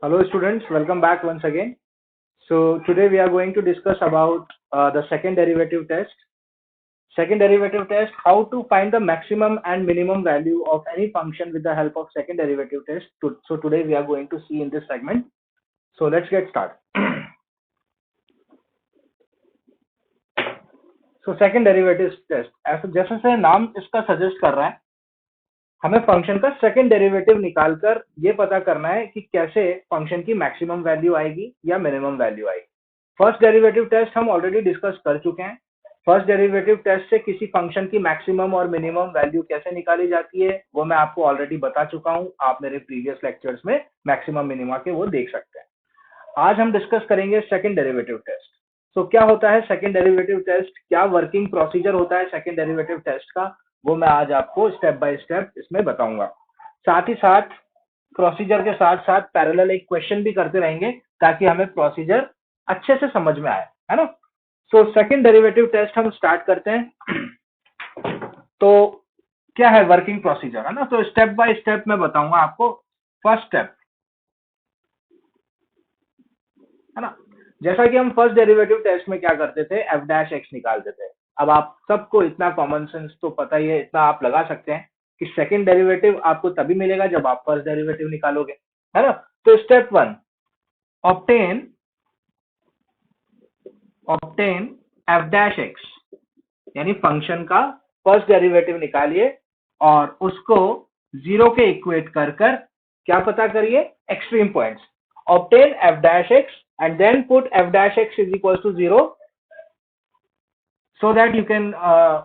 Hello students, welcome back once again. So today we are going to discuss about the second derivative test. Second derivative test, how to find the maximum and minimum value of any function with the help of second derivative test. So today we are going to see in this segment. So let's get started. So second derivative test, ऐसा जैसे से नाम इसका suggest कर रहा है, हमें function का सेकंड डेरिवेटिव निकालकर ये पता करना है कि कैसे फंक्शन की मैक्सिमम वैल्यू आएगी या मिनिमम वैल्यू आएगी। फर्स्ट डेरिवेटिव टेस्ट हम ऑलरेडी डिस्कस कर चुके हैं। फर्स्ट डेरिवेटिव टेस्ट से किसी फंक्शन की मैक्सिमम और मिनिमम वैल्यू कैसे निकाली जाती है वो मैं आपको ऑलरेडी बता चुका हूं। आप मेरे प्रीवियस लेक्चर्स में मैक्सिमम मिनिमा के वो देख सकते हैं। आज हम डिस्कस करेंगे सेकंड डेरिवेटिव टेस्ट। तो क्या होता है सेकंड डेरिवेटिव टेस्ट, क्या वर्किंग प्रोसीजर होता है सेकंड डेरिवेटिव टेस्ट का, वो मैं आज आपको स्टेप बाय स्टेप इसमें बताऊंगा। साथ ही साथ प्रोसीजर के साथ साथ पैरेलल एक क्वेश्चन भी करते रहेंगे ताकि हमें प्रोसीजर अच्छे से समझ में आए, है ना। सो सेकंड डेरिवेटिव टेस्ट हम स्टार्ट करते हैं। तो क्या है वर्किंग प्रोसीजर, है ना। तो स्टेप बाय स्टेप मैं बताऊंगा आपको। फर्स्ट स्टेप, है ना, जैसा कि हम फर्स्ट डेरिवेटिव टेस्ट में क्या करते थे, एफ डैश एक्स निकालते थे। अब आप सबको इतना कॉमन सेंस तो पता ही है, इतना आप लगा सकते हैं कि सेकंड डेरिवेटिव आपको तभी मिलेगा जब आप फर्स्ट डेरिवेटिव निकालोगे, है ना। तो step one, obtain obtain F dash x, यानी फंक्शन का फर्स्ट डेरिवेटिव निकालिए और उसको जीरो के इक्वेट कर कर क्या पता करिए, extreme points. Obtain F dash x and then put f dash x is equals to 0 so that you can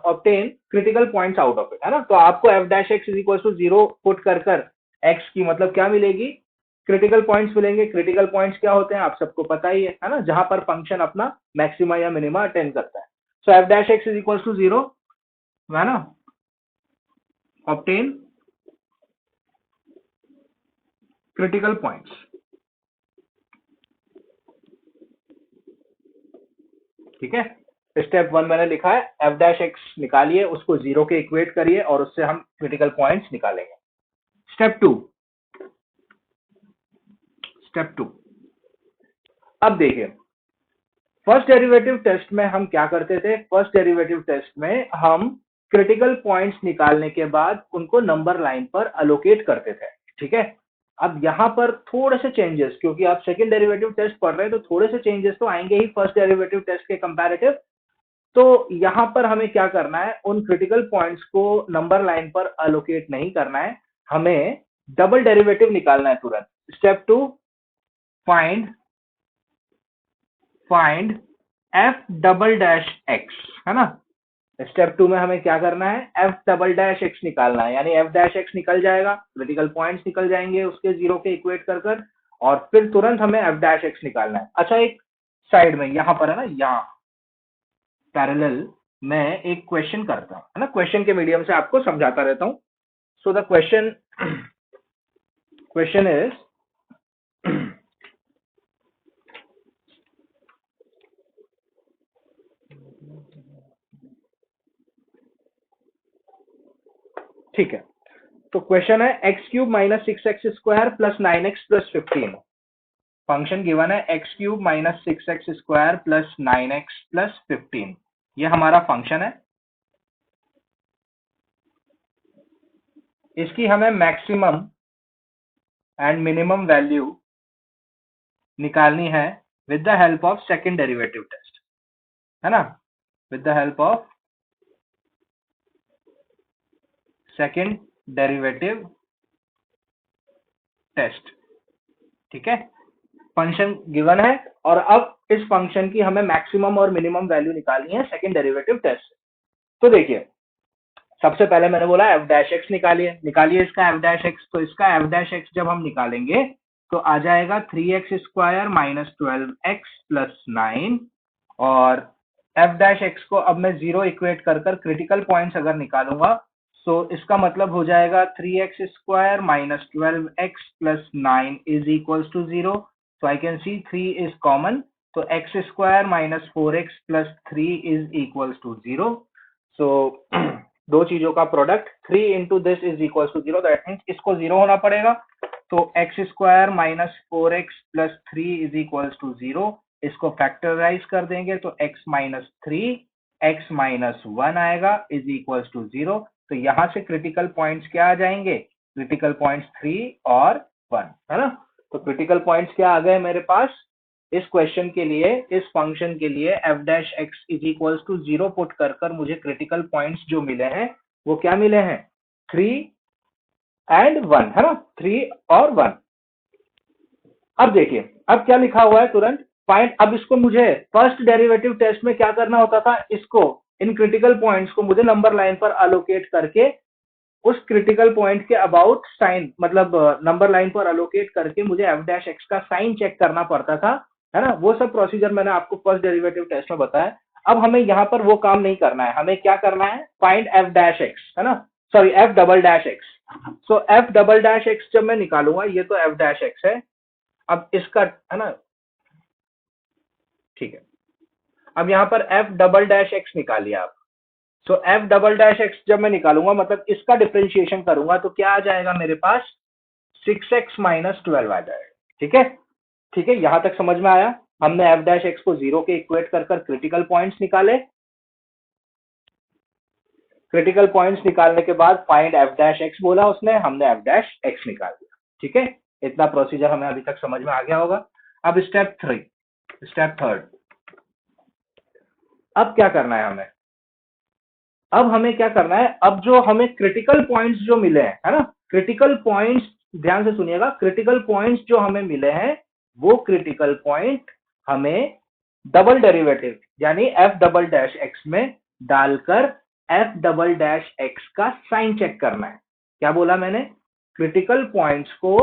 obtain critical points out of it, है ना। तो आपको f dash x is equals to 0 put कर कर x की मतलब क्या मिलेगी, क्रिटिकल पॉइंट्स मिलेंगे। क्रिटिकल पॉइंट्स क्या होते हैं आप सबको पता ही है ना, जहां पर फंक्शन अपना मैक्सिमा या मिनिमा अटेंड करता है। सो f dash x is equals to 0, है ना, obtain critical points। ठीक है, स्टेप वन मैंने लिखा है, एफ डैश एक्स निकालिए, उसको जीरो के इक्वेट करिए और उससे हम क्रिटिकल पॉइंट्स निकालेंगे। स्टेप टू, अब देखिए फर्स्ट डेरिवेटिव टेस्ट में हम क्या करते थे। फर्स्ट डेरिवेटिव टेस्ट में हम क्रिटिकल पॉइंट्स निकालने के बाद उनको नंबर लाइन पर अलोकेट करते थे। ठीक है, अब यहाँ पर थोड़े से चेंजेस, क्योंकि आप सेकंड डेरिवेटिव टेस्ट पढ़ रहे हैं तो थोड़े से चेंजेस तो आएंगे ही फर्स्ट डेरिवेटिव टेस्ट के कंपैरेटिव। तो यहाँ पर हमें क्या करना है, उन क्रिटिकल पॉइंट्स को नंबर लाइन पर अलोकेट नहीं करना है, हमें डबल डेरिवेटिव निकालना है तुरंत। Step two, find f double dash x, है ना। स्टेप टू में हमें क्या करना है, एफ डबल डैश एक्स निकालना है, यानी एफ डैश एक्स निकल जाएगा, क्रिटिकल पॉइंट्स निकल जाएंगे उसके जीरो के इक्वेट कर कर, और फिर तुरंत हमें एफ डैश एक्स निकालना है। अच्छा, एक साइड में यहाँ पर है ना, यहाँ पैरेलल मैं एक क्वेश्चन करता हूँ, है ना, क्वेश्चन के मीडियम से आपको समझाता रहता हूँ। सो द क्वेश्चन इज, ठीक है, तो क्वेश्चन है x cube minus six x square plus 9x plus 15। Function given है x cube minus six x square plus 9x plus 15, ये हमारा फंक्शन है। इसकी हमें मैक्सिमम एंड मिनिमम वैल्यू निकालनी है with the help of second derivative test, है ना, with the help of second derivative test. ठीक है, फंक्शन गिवन है और अब इस फंक्शन की हमें मैक्सिमम और मिनिमम वैल्यू निकालनी है सेकंड डेरिवेटिव टेस्ट से। तो देखिए, सबसे पहले मैंने बोला एफ डैश एक्स निकालिए इसका एफ डैश एक्स। तो इसका एफ डैश एक्स जब हम निकालेंगे तो आ जाएगा 3x square minus 12x plus 9, और एफ डैश एक्स को अब मैं जीरो इक्वेट कर कर क्रिटिकल पॉइंट्स अगर निकालूंगा तो इसका मतलब हो जाएगा 3x square minus 12x plus 9 is equals to 0। So I can see 3 is common, तो x square minus 4x plus 3 is equals to 0। So दो चीजों का product 3 into this is equals to 0, that means इसको 0 होना पड़ेगा। तो x square minus 4x+3 is equals to 0। इसको factorise कर देंगे तो x माइनस 3 x माइनस 1 आएगा इज इक्वल्स टू 0। तो यहां से क्रिटिकल पॉइंट्स क्या आ जाएंगे, क्रिटिकल पॉइंट्स 3 और 1, है ना। तो क्रिटिकल पॉइंट्स क्या आ गए मेरे पास इस क्वेश्चन के लिए, इस फंक्शन के लिए f dash x is equals to 0 put कर मुझे क्रिटिकल पॉइंट्स जो मिले हैं वो क्या मिले हैं, 3 एंड 1, है ना, 3 और 1। अब देखिए अब क्या लिखा हुआ है तुरंत फाइंड। अब इसको मुझे फर्स्ट डेरिवेटिव टेस्ट में क्या करना होता था, इसको इन क्रिटिकल पॉइंट्स को मुझे नंबर लाइन पर अलोकेट करके उस क्रिटिकल पॉइंट के अबाउट साइन, मतलब नंबर लाइन पर अलोकेट करके मुझे एफ डैश एक्स का साइन चेक करना पड़ता था, है ना। वो सब प्रोसीजर मैंने आपको फर्स्ट डेरिवेटिव टेस्ट में बताया। अब हमें यहाँ पर वो काम नहीं करना है, हमें क्या करना है, फाइंड एफ डैश एक्स, है ना, sorry f double dash x. So f double dash x जब मैं निकालूंगा, ये तो एफ डैश एक्स है, अब इसका, है ना, ठीक है। अब यहाँ पर एफ डबल डैश एक्स निकालिए आप। सो एफ डबल डैश एक्स जब मैं निकालूंगा, मतलब इसका डिफरेंशिएशन करूंगा, तो क्या आ जाएगा मेरे पास, 6x माइनस 12 आ जाएगा। ठीक है, ठीक है, यहां तक समझ में आया। हमने एफ डैश एक्स को 0 के इक्वेट कर क्रिटिकल पॉइंट्स निकाले। क्रिटिकल पॉइंट्स निकालने के बाद फाइंड एफ डैश एक्स बोला उसने, हमने एफ डैश एक्स निकाल दिया। ठीक है, इतना प्रोसीजर हमें अभी तक समझ में आ गया होगा। अब स्टेप थर्ड, अब क्या करना है हमें, अब हमें क्या करना है, अब जो हमें क्रिटिकल पॉइंट्स जो मिले हैं, है ना, क्रिटिकल पॉइंट्स, ध्यान से सुनिएगा, क्रिटिकल पॉइंट्स जो हमें मिले हैं वो क्रिटिकल पॉइंट हमें डबल डेरिवेटिव यानी एफ डबल डैश एक्स में डालकर एफ डबल डैश एक्स का साइन चेक करना है। क्या बोला मैंने, क्रिटिकल पॉइंट्स को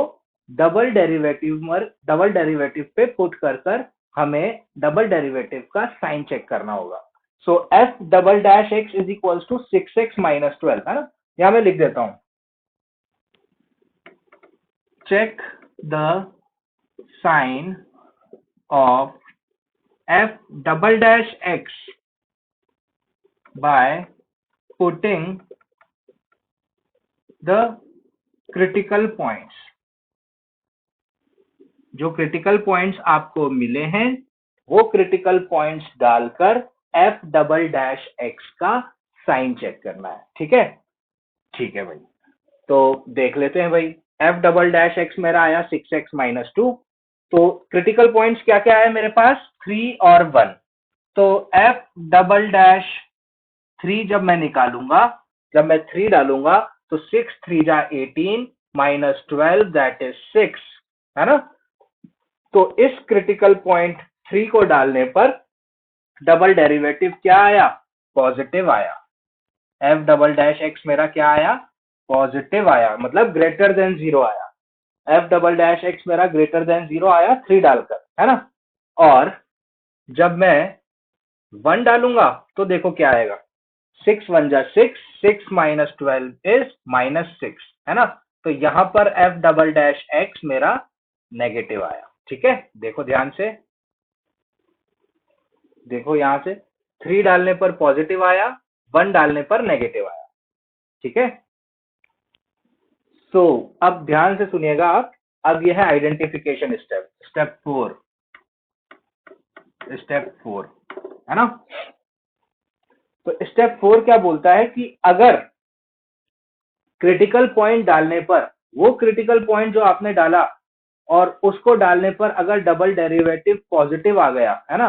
डबल डेरिवेटिव पे पुट कर हमें डबल डेरिवेटिव का साइन चेक करना होगा। So f double dash x is equals to 6x minus 12, है ना। यहां मैं लिख देता हूं, check the sign of f double dash x by putting the critical points. जो क्रिटिकल पॉइंट्स आपको मिले हैं वो क्रिटिकल पॉइंट्स डालकर एफ डबल डैश एक्स का साइन चेक करना है। ठीक है, ठीक है भाई, तो देख लेते हैं भाई। एफ डबल डैश एक्स मेरा आया 6x माइनस 2। तो क्रिटिकल पॉइंट्स क्या क्या है मेरे पास, 3 और 1। तो एफ डबल डैश 3 जब मैं निकालूंगा, जब मैं 3 डालूंगा तो 6 3 जा 18 माइनस 12 दैट इज 6, है ना। तो इस क्रिटिकल पॉइंट 3 को डालने पर डबल डेरिवेटिव क्या आया, पॉजिटिव आया। एफ डबल डैश एक्स मेरा क्या आया, पॉजिटिव आया, मतलब ग्रेटर देन 0 आया। एफ डबल डैश एक्स मेरा ग्रेटर देन 0 आया 3 डालकर, है ना। और जब मैं 1 डालूंगा तो देखो क्या आएगा, 6 1 जा 6, 6 माइनस 12 इज माइनस 6, है ना। तो यहां पर एफ डबल डैश एक्स मेरा नेगेटिव आया। ठीक है, देखो ध्यान से, देखो यहां से 3 डालने पर पॉजिटिव आया, 1 डालने पर नेगेटिव आया। ठीक है, सो अब ध्यान से सुनिएगा आप। अब यह है आइडेंटिफिकेशन स्टेप, स्टेप 4, है ना। तो स्टेप 4 क्या बोलता है कि अगर क्रिटिकल पॉइंट डालने पर, वो क्रिटिकल पॉइंट जो आपने डाला और उसको डालने पर अगर डबल डेरिवेटिव पॉजिटिव आ गया, है ना,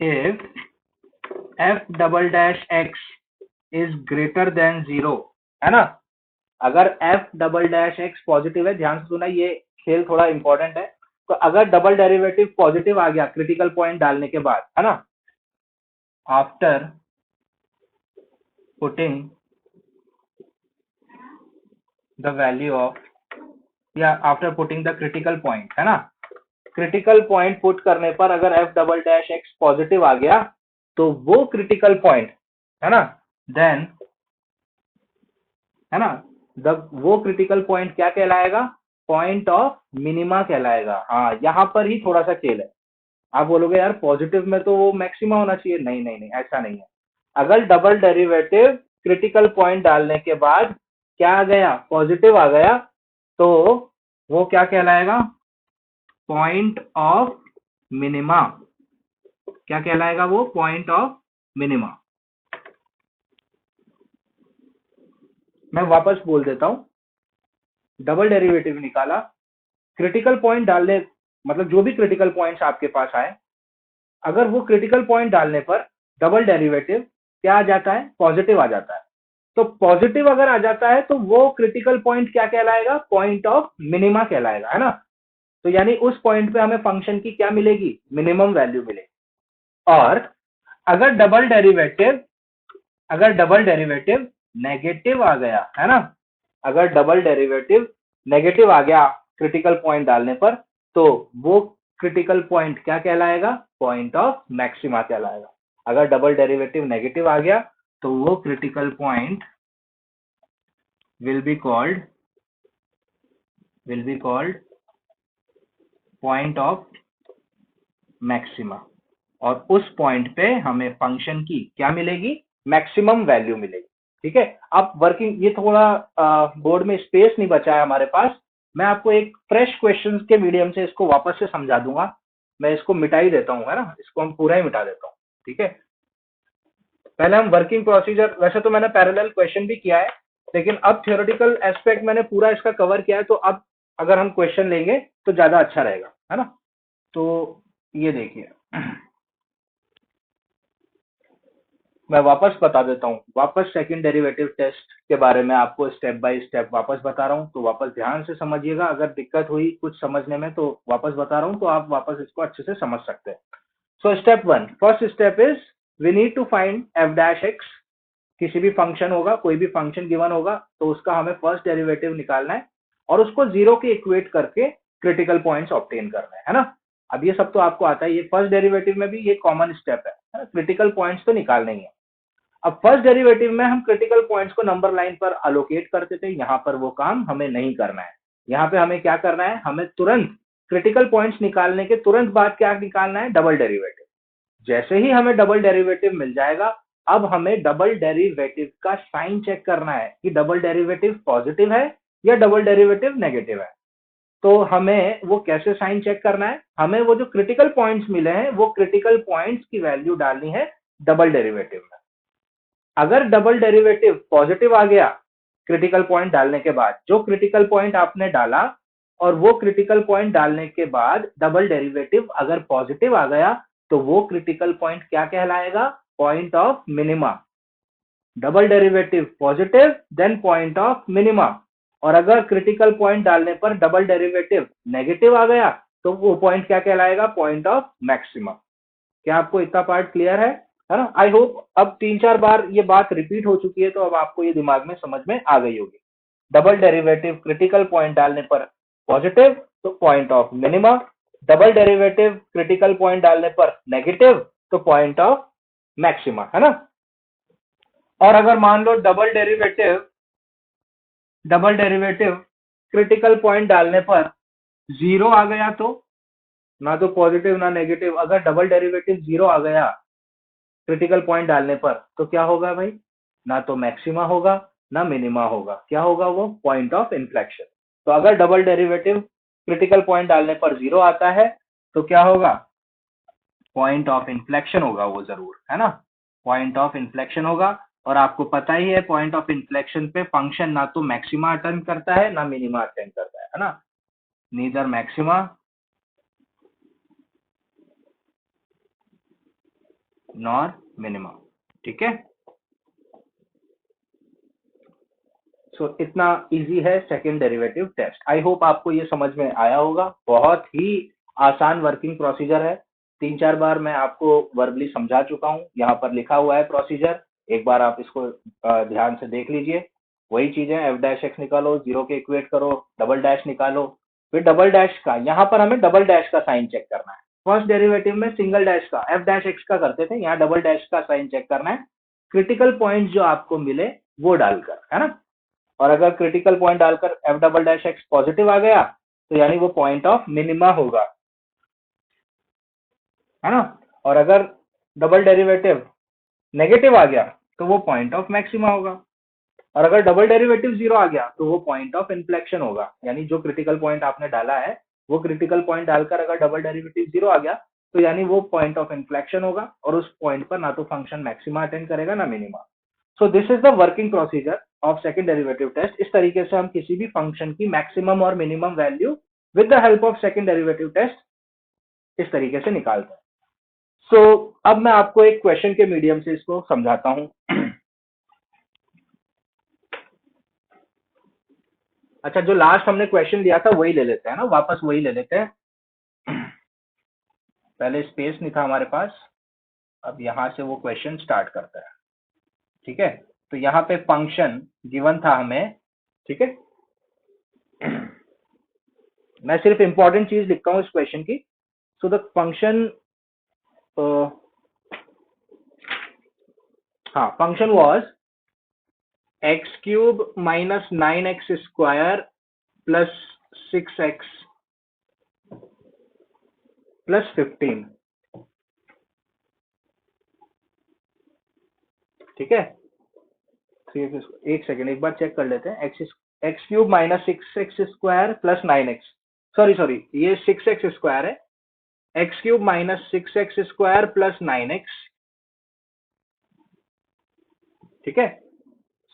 if F double dash x is greater than 0, है ना, अगर f double dash x positive है, ध्यान से सुना, ये खेल थोड़ा इंपॉर्टेंट है। तो अगर डबल डेरिवेटिव पॉजिटिव आ गया क्रिटिकल पॉइंट डालने के बाद, है ना, after putting the value of, या after putting the critical point, है ना, क्रिटिकल पॉइंट पुट करने पर अगर f double dash x positive आ गया तो वो क्रिटिकल पॉइंट, है ना, देन, है ना, वो क्रिटिकल पॉइंट क्या कहलाएगा, पॉइंट ऑफ मिनिमा कहलाएगा। हाँ, यहां पर ही थोड़ा सा खेल है। आप बोलोगे यार पॉजिटिव में तो वो मैक्सिमा होना चाहिए, नहीं नहीं नहीं, ऐसा नहीं है। अगर डबल डेरिवेटिव क्रिटिकल पॉइंट डालने के बाद क्या आ गया, पॉजिटिव आ गया, तो वो क्या कहलाएगा, पॉइंट ऑफ मिनिमा। क्या कहलाएगा वो, पॉइंट ऑफ मिनिमा। मैं वापस बोल देता हूं, डबल डेरिवेटिव निकाला, क्रिटिकल पॉइंट डालने, मतलब जो भी क्रिटिकल पॉइंट्स आपके पास आए, अगर वो क्रिटिकल पॉइंट डालने पर डबल डेरिवेटिव क्या आ जाता है, पॉजिटिव आ जाता है। तो पॉजिटिव अगर आ जाता है तो वो क्रिटिकल पॉइंट क्या कहलाएगा, पॉइंट ऑफ मिनिमा कहलाएगा, है ना। तो यानी उस पॉइंट पे हमें फंक्शन की क्या मिलेगी, मिनिमम वैल्यू मिलेगी। और अगर डबल डेरिवेटिव नेगेटिव आ गया, है ना, अगर डबल डेरिवेटिव नेगेटिव आ गया क्रिटिकल पॉइंट डालने पर, तो वो क्रिटिकल पॉइंट क्या कहलाएगा, पॉइंट ऑफ मैक्सिमा कहलाएगा। अगर डबल डेरिवेटिव नेगेटिव आ गया तो वो critical point will be called point of maxima. और उस पॉइंट पे हमें फंक्शन की क्या मिलेगी, मैक्सिमम वैल्यू मिलेगी। ठीक है, अब वर्किंग, ये थोड़ा बोर्ड में स्पेस नहीं बचा है हमारे पास, मैं आपको एक फ्रेश क्वेश्चन के मीडियम से इसको वापस से समझा दूंगा। मैं इसको मिटा ही देता हूँ, है ना, इसको हम पूरा ही मिटा देता हूँ। ठीक है, पहले हम वर्किंग प्रोसीजर, वैसे तो मैंने पैरेलल क्वेश्चन भी किया है, लेकिन अब थियोरेटिकल एस्पेक्ट मैंने पूरा इसका कवर किया है, तो अब अगर हम क्वेश्चन लेंगे तो ज्यादा अच्छा रहेगा, है ना। तो ये देखिए, मैं वापस बता देता हूँ, वापस सेकंड डेरिवेटिव टेस्ट के बारे में आपको स्टेप बाय स्टेप वापस बता रहा हूँ, तो वापस ध्यान से समझिएगा। अगर दिक्कत हुई कुछ समझने में तो वापस बता रहा हूँ, तो आप वापस इसको अच्छे से समझ सकते हैं। So step one, first step is we need to find f dash x. किसी भी फंक्शन होगा, कोई भी फंक्शन गिवन होगा, तो उसका हमें फर्स्ट डेरिवेटिव निकालना है और उसको जीरो के इक्वेट करके क्रिटिकल पॉइंट्स ऑब्टेन करना है ना। अब ये सब तो आपको आता है, ये फर्स्ट डेरिवेटिव में भी ये कॉमन स्टेप है ना? क्रिटिकल पॉइंट्स तो निकालने ही है। अब फर्स्ट डेरिवेटिव में हम क्रिटिकल पॉइंट्स को नंबर लाइन पर अलोकेट करते थे, यहाँ पर वो काम हमें नहीं करना है। यहाँ पे हमें क्या करना है, हमें तुरंत क्रिटिकल पॉइंट्स निकालने के तुरंत बाद क्या निकालना है, डबल डेरिवेटिव। जैसे ही हमें डबल डेरिवेटिव मिल जाएगा, अब हमें डबल डेरिवेटिव का साइन चेक करना है कि डबल डेरिवेटिव पॉजिटिव है या डबल डेरिवेटिव नेगेटिव है। तो हमें वो कैसे साइन चेक करना है, हमें वो जो क्रिटिकल पॉइंट्स मिले हैं वो क्रिटिकल पॉइंट्स की वैल्यू डालनी है डबल डेरिवेटिव में। अगर डबल डेरिवेटिव पॉजिटिव आ गया क्रिटिकल पॉइंट डालने के बाद, जो क्रिटिकल पॉइंट आपने डाला और वो क्रिटिकल पॉइंट डालने के बाद डबल डेरिवेटिव अगर पॉजिटिव आ गया, तो वो क्रिटिकल पॉइंट क्या कहलाएगा, point of minima. Double derivative positive then point of minima. और अगर क्रिटिकल पॉइंट डालने पर डबल डेरिवेटिव नेगेटिव आ गया, तो वो पॉइंट क्या कहलाएगा, पॉइंट ऑफ मैक्सिमा। क्या आपको इतना पार्ट क्लियर है ना। आई होप अब 3-4 बार ये बात रिपीट हो चुकी है, तो अब आपको ये दिमाग में समझ में आ गई होगी। डबल डेरिवेटिव क्रिटिकल पॉइंट डालने पर पॉजिटिव, तो point of minima. Double derivative critical point डालने पर नेगेटिव, तो पॉइंट ऑफ मैक्सिमा, है ना। और अगर मान लो डबल डेरिवेटिव क्रिटिकल पॉइंट डालने पर जीरो आ गया, तो ना तो पॉजिटिव ना नेगेटिव, अगर डबल डेरिवेटिव जीरो आ गया क्रिटिकल पॉइंट डालने पर, तो क्या होगा भाई, ना तो मैक्सिमा होगा ना मिनिमा होगा, क्या होगा वो, पॉइंट ऑफ इन्फ्लेक्शन। तो अगर डबल डेरिवेटिव क्रिटिकल पॉइंट डालने पर जीरो आता है, तो क्या होगा, पॉइंट ऑफ इन्फ्लेक्शन होगा वो जरूर, है ना, पॉइंट ऑफ इन्फ्लेक्शन होगा। और आपको पता ही है पॉइंट ऑफ इन्फ्लेक्शन पे फंक्शन ना तो मैक्सिमा अटेंड करता है ना मिनिमा अटेंड करता है ना, नीदर मैक्सिमा नॉर मिनिमा। ठीक है, सो इतना इजी है second derivative test. I hope आपको ये समझ में आया होगा, बहुत ही आसान वर्किंग प्रोसीजर है। 3-4 बार मैं आपको वर्बली समझा चुका हूँ, यहाँ पर लिखा हुआ है प्रोसीजर, एक बार आप इसको ध्यान से देख लीजिए। वही चीजें, एफ डैश एक्स निकालो, जीरो के इक्वेट करो, डबल डैश निकालो, फिर डबल डैश का, यहाँ पर हमें डबल डैश का साइन चेक करना है। फर्स्ट डेरिवेटिव में सिंगल डैश का, एफ डैश एक्स का करते थे, यहाँ डबल डैश का साइन चेक करना है, क्रिटिकल पॉइंट जो आपको मिले वो डालकर, है ना। और अगर क्रिटिकल पॉइंट डालकर f double dash x positive आ गया, तो यानी वो पॉइंट ऑफ मिनिमा होगा, है ना। और अगर डबल डेरिवेटिव नेगेटिव आ गया, तो वो पॉइंट ऑफ मैक्सिमा होगा। और अगर डबल डेरिवेटिव जीरो आ गया तो वो पॉइंट ऑफ इन्फ्लेक्शन होगा, यानी जो क्रिटिकल पॉइंट आपने डाला है वो क्रिटिकल पॉइंट डालकर अगर डबल डेरिवेटिव जीरो आ गया तो यानी वो पॉइंट ऑफ इन्फ्लेक्शन होगा, और उस पॉइंट पर ना तो फंक्शन मैक्सिमा अटेंड करेगा ना minima. So this is the working procedure of second derivative test. इस तरीके से हम किसी भी फंक्शन की मैक्सिमम और minimum value with the help of second derivative test इस तरीके से निकालते हैं। सो अब मैं आपको एक क्वेश्चन के मीडियम से इसको समझाता हूं। अच्छा, जो लास्ट हमने क्वेश्चन लिया था वही ले लेते हैं ना, वापस वही ले लेते हैं। पहले स्पेस नहीं था हमारे पास, अब यहां से वो क्वेश्चन स्टार्ट करता है। ठीक है, तो यहाँ पे फंक्शन गिवन था हमें। ठीक है, मैं सिर्फ इंपॉर्टेंट चीज लिखता हूँ इस क्वेश्चन की। सो द फंक्शन, हाँ, function was x cube minus 9x square plus 6x plus 15। ठीक है, 3x, एक सेकेंड एक बार चेक कर लेते हैं। X cube minus 6x square plus 9x, sorry sorry, ये 6x स्क्वायर है। X cube minus 6x square plus 9x। ठीक है,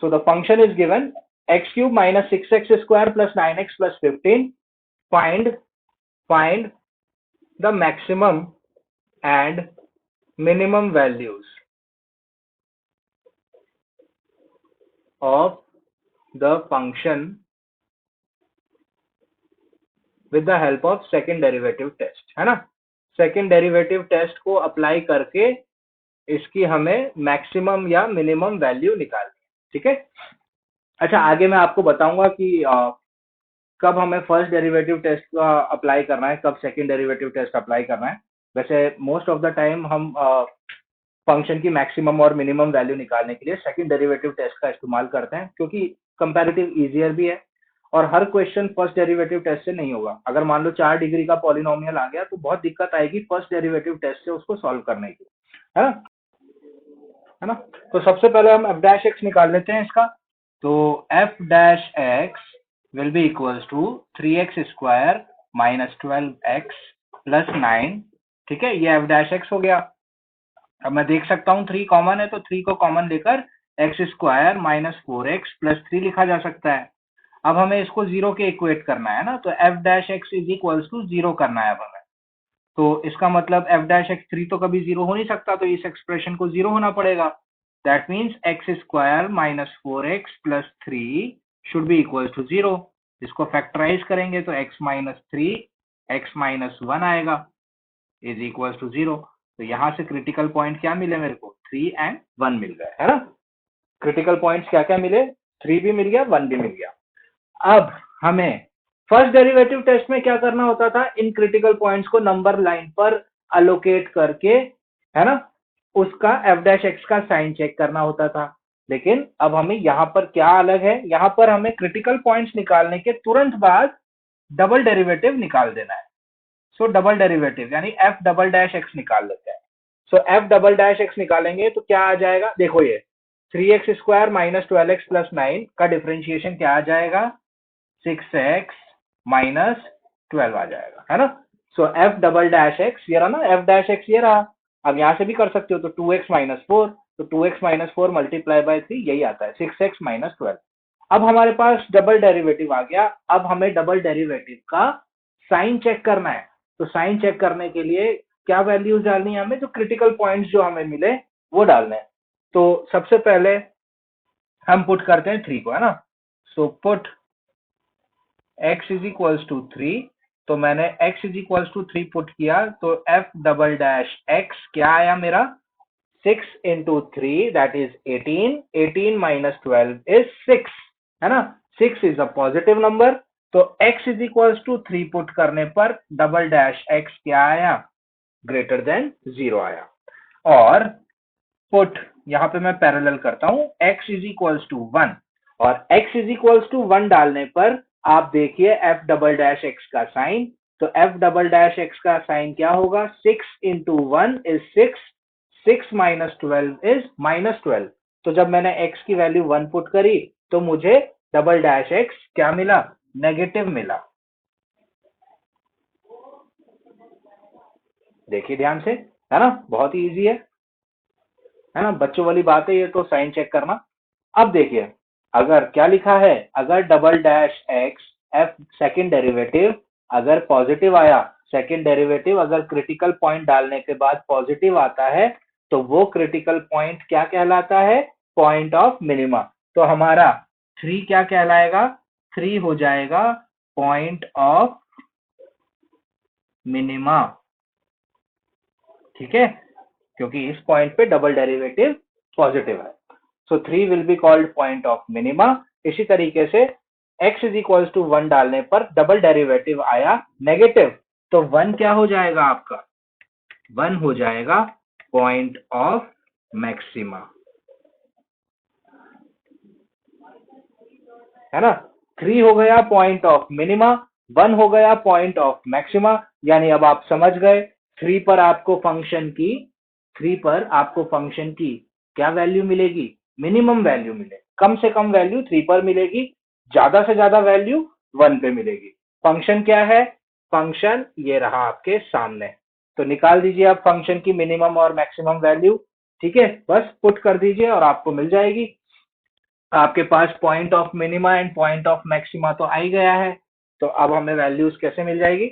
so the function is given x cube minus 6x square plus 9x plus 15. Find the maximum and minimum values of the function with the help of second derivative test, है ना। Second derivative test को apply करके इसकी हमें maximum या minimum value निकालनी है। ठीक है, अच्छा, आगे मैं आपको बताऊंगा कि कब हमें फर्स्ट डेरिवेटिव टेस्ट का अप्लाई करना है, कब सेकंड डेरिवेटिव टेस्ट अप्लाई करना है। वैसे मोस्ट ऑफ द टाइम हम फंक्शन की मैक्सिमम और मिनिमम वैल्यू निकालने के लिए सेकंड डेरिवेटिव टेस्ट का इस्तेमाल करते हैं, क्योंकि कंपैरेटिव इजियर भी है और हर क्वेश्चन फर्स्ट डेरिवेटिव टेस्ट से नहीं होगा। अगर मान लो 4 डिग्री का पॉलिनोमियल आ गया तो बहुत दिक्कत आएगी फर्स्ट डेरिवेटिव टेस्ट से उसको सॉल्व करने की, है ना। है ना, तो सबसे पहले हम एफ डैश एक्स निकाल लेते हैं इसका। तो F dash x will be equals to 3x square minus 12x plus 9। ठीक है, ये एफ डैश एक्स हो गया। अब मैं देख सकता हूँ 3 कॉमन है, तो 3 को कॉमन लेकर x square minus 4x plus 3 लिखा जा सकता है। अब हमें इसको जीरो के इक्वेट करना है ना, तो F dash x is equals to zero करना है अब हमें। तो इसका मतलब एफ डैश एक्स 3 तो कभी जीरो हो नहीं सकता, तो इस एक्सप्रेशन को जीरो होना पड़ेगा। That means x square minus 4x plus 3 should be equals to zero. इसको फैक्टराइज करेंगे तो x माइनस 3 x माइनस 1 आएगा इज इक्वल्स टू जीरो। तो यहाँ से क्रिटिकल पॉइंट क्या मिले मेरे को, 3 एंड 1 मिल गए, है ना। क्रिटिकल पॉइंट्स क्या क्या मिले, 3 भी मिल गया, 1 भी मिल गया। अब हमें फर्स्ट डेरिवेटिव टेस्ट में क्या करना होता था, इन क्रिटिकल पॉइंट्स को नंबर लाइन पर अलोकेट करके, है ना, उसका एफ डैश एक्स का साइन चेक करना होता था। लेकिन अब हमें यहाँ पर क्या अलग है, यहाँ पर हमें क्रिटिकल पॉइंट्स निकालने के तुरंत बाद डबल डेरिवेटिव निकाल देना है। सो डबल डेरिवेटिव यानी एफ डबल डैश एक्स निकाल लेते हैं। सो एफ डबल डैश एक्स निकालेंगे तो क्या आ जाएगा, देखो ये 3x square minus 12x plus 9 का डिफरेंशिएशन क्या आ जाएगा, 6x माइनस 12 आ जाएगा, है ना। सो एफ डबल डैश एक्स ये रहा ना, एफ डैश एक्स ये रहा। अब यहां से भी कर सकते हो, तो 2x माइनस 4, तो 2x माइनस 4 मल्टीप्लाई बाय 3 यही आता है 6x माइनस 12। अब हमारे पास डबल डेरिवेटिव आ गया। अब हमें डबल डेरिवेटिव का साइन चेक करना है। तो साइन चेक करने के लिए क्या वैल्यूज डालनी है हमें, जो क्रिटिकल पॉइंट्स जो हमें मिले वो डालने हैं। तो सबसे पहले हम पुट करते हैं 3 को, है ना। So put x is equals to 3। तो मैंने x is equals to 3 put किया, तो f डबल डैश x क्या आया मेरा, 6 into 3 that is 18, 18 minus 12 is 6, है ना। 6 इज अ पॉजिटिव नंबर, तो x is equals to 3 put करने पर डबल डैश x क्या आया, ग्रेटर देन 0 आया। और पुट यहाँ पे मैं पैरेलल करता हूं, x इज इक्वल्स टू 1, और x इज इक्वल्स टू 1 डालने पर आप देखिए f डबल डैश x का साइन। तो f डबल डैश x का साइन क्या होगा, 6 into 1 is 6, 6 minus 12 is minus 12। तो जब मैंने x की वैल्यू 1 पुट करी तो मुझे डबल डैश एक्स क्या मिला, नेगेटिव मिला। देखिए ध्यान से, है ना, बहुत ही इजी है ना, बच्चों वाली बात है ये, तो साइन चेक करना। अब देखिए, अगर क्या लिखा है, अगर double dash x F second derivative अगर पॉजिटिव आया, सेकंड डेरिवेटिव अगर क्रिटिकल पॉइंट डालने के बाद पॉजिटिव आता है, तो वो क्रिटिकल पॉइंट क्या कहलाता है, पॉइंट ऑफ मिनिमा। तो हमारा 3 क्या कहलाएगा, 3 हो जाएगा पॉइंट ऑफ मिनिमा। ठीक है, क्योंकि इस पॉइंट पे डबल डेरिवेटिव पॉजिटिव है, सो 3 will be called point of minima. इसी तरीके से x इज इक्वल टू 1 डालने पर डबल डेरिवेटिव आया नेगेटिव, तो 1 क्या हो जाएगा आपका, 1 हो जाएगा पॉइंट ऑफ मैक्सिमा, है ना। 3 हो गया पॉइंट ऑफ मिनिमा, 1 हो गया पॉइंट ऑफ मैक्सिमा, यानी अब आप समझ गए 3 पर आपको फंक्शन की 3 पर आपको फंक्शन की क्या वैल्यू मिलेगी, मिनिमम वैल्यू मिलेगी। कम से कम वैल्यू 3 पर मिलेगी, ज्यादा से ज्यादा वैल्यू 1 पे मिलेगी। फंक्शन क्या है, फंक्शन ये रहा आपके सामने, तो निकाल दीजिए आप फंक्शन की मिनिमम और मैक्सिमम वैल्यू। ठीक है, बस पुट कर दीजिए और आपको मिल जाएगी। आपके पास point of minima and point of maxima तो आ ही गया है, तो अब हमें वैल्यूज कैसे मिल जाएगी,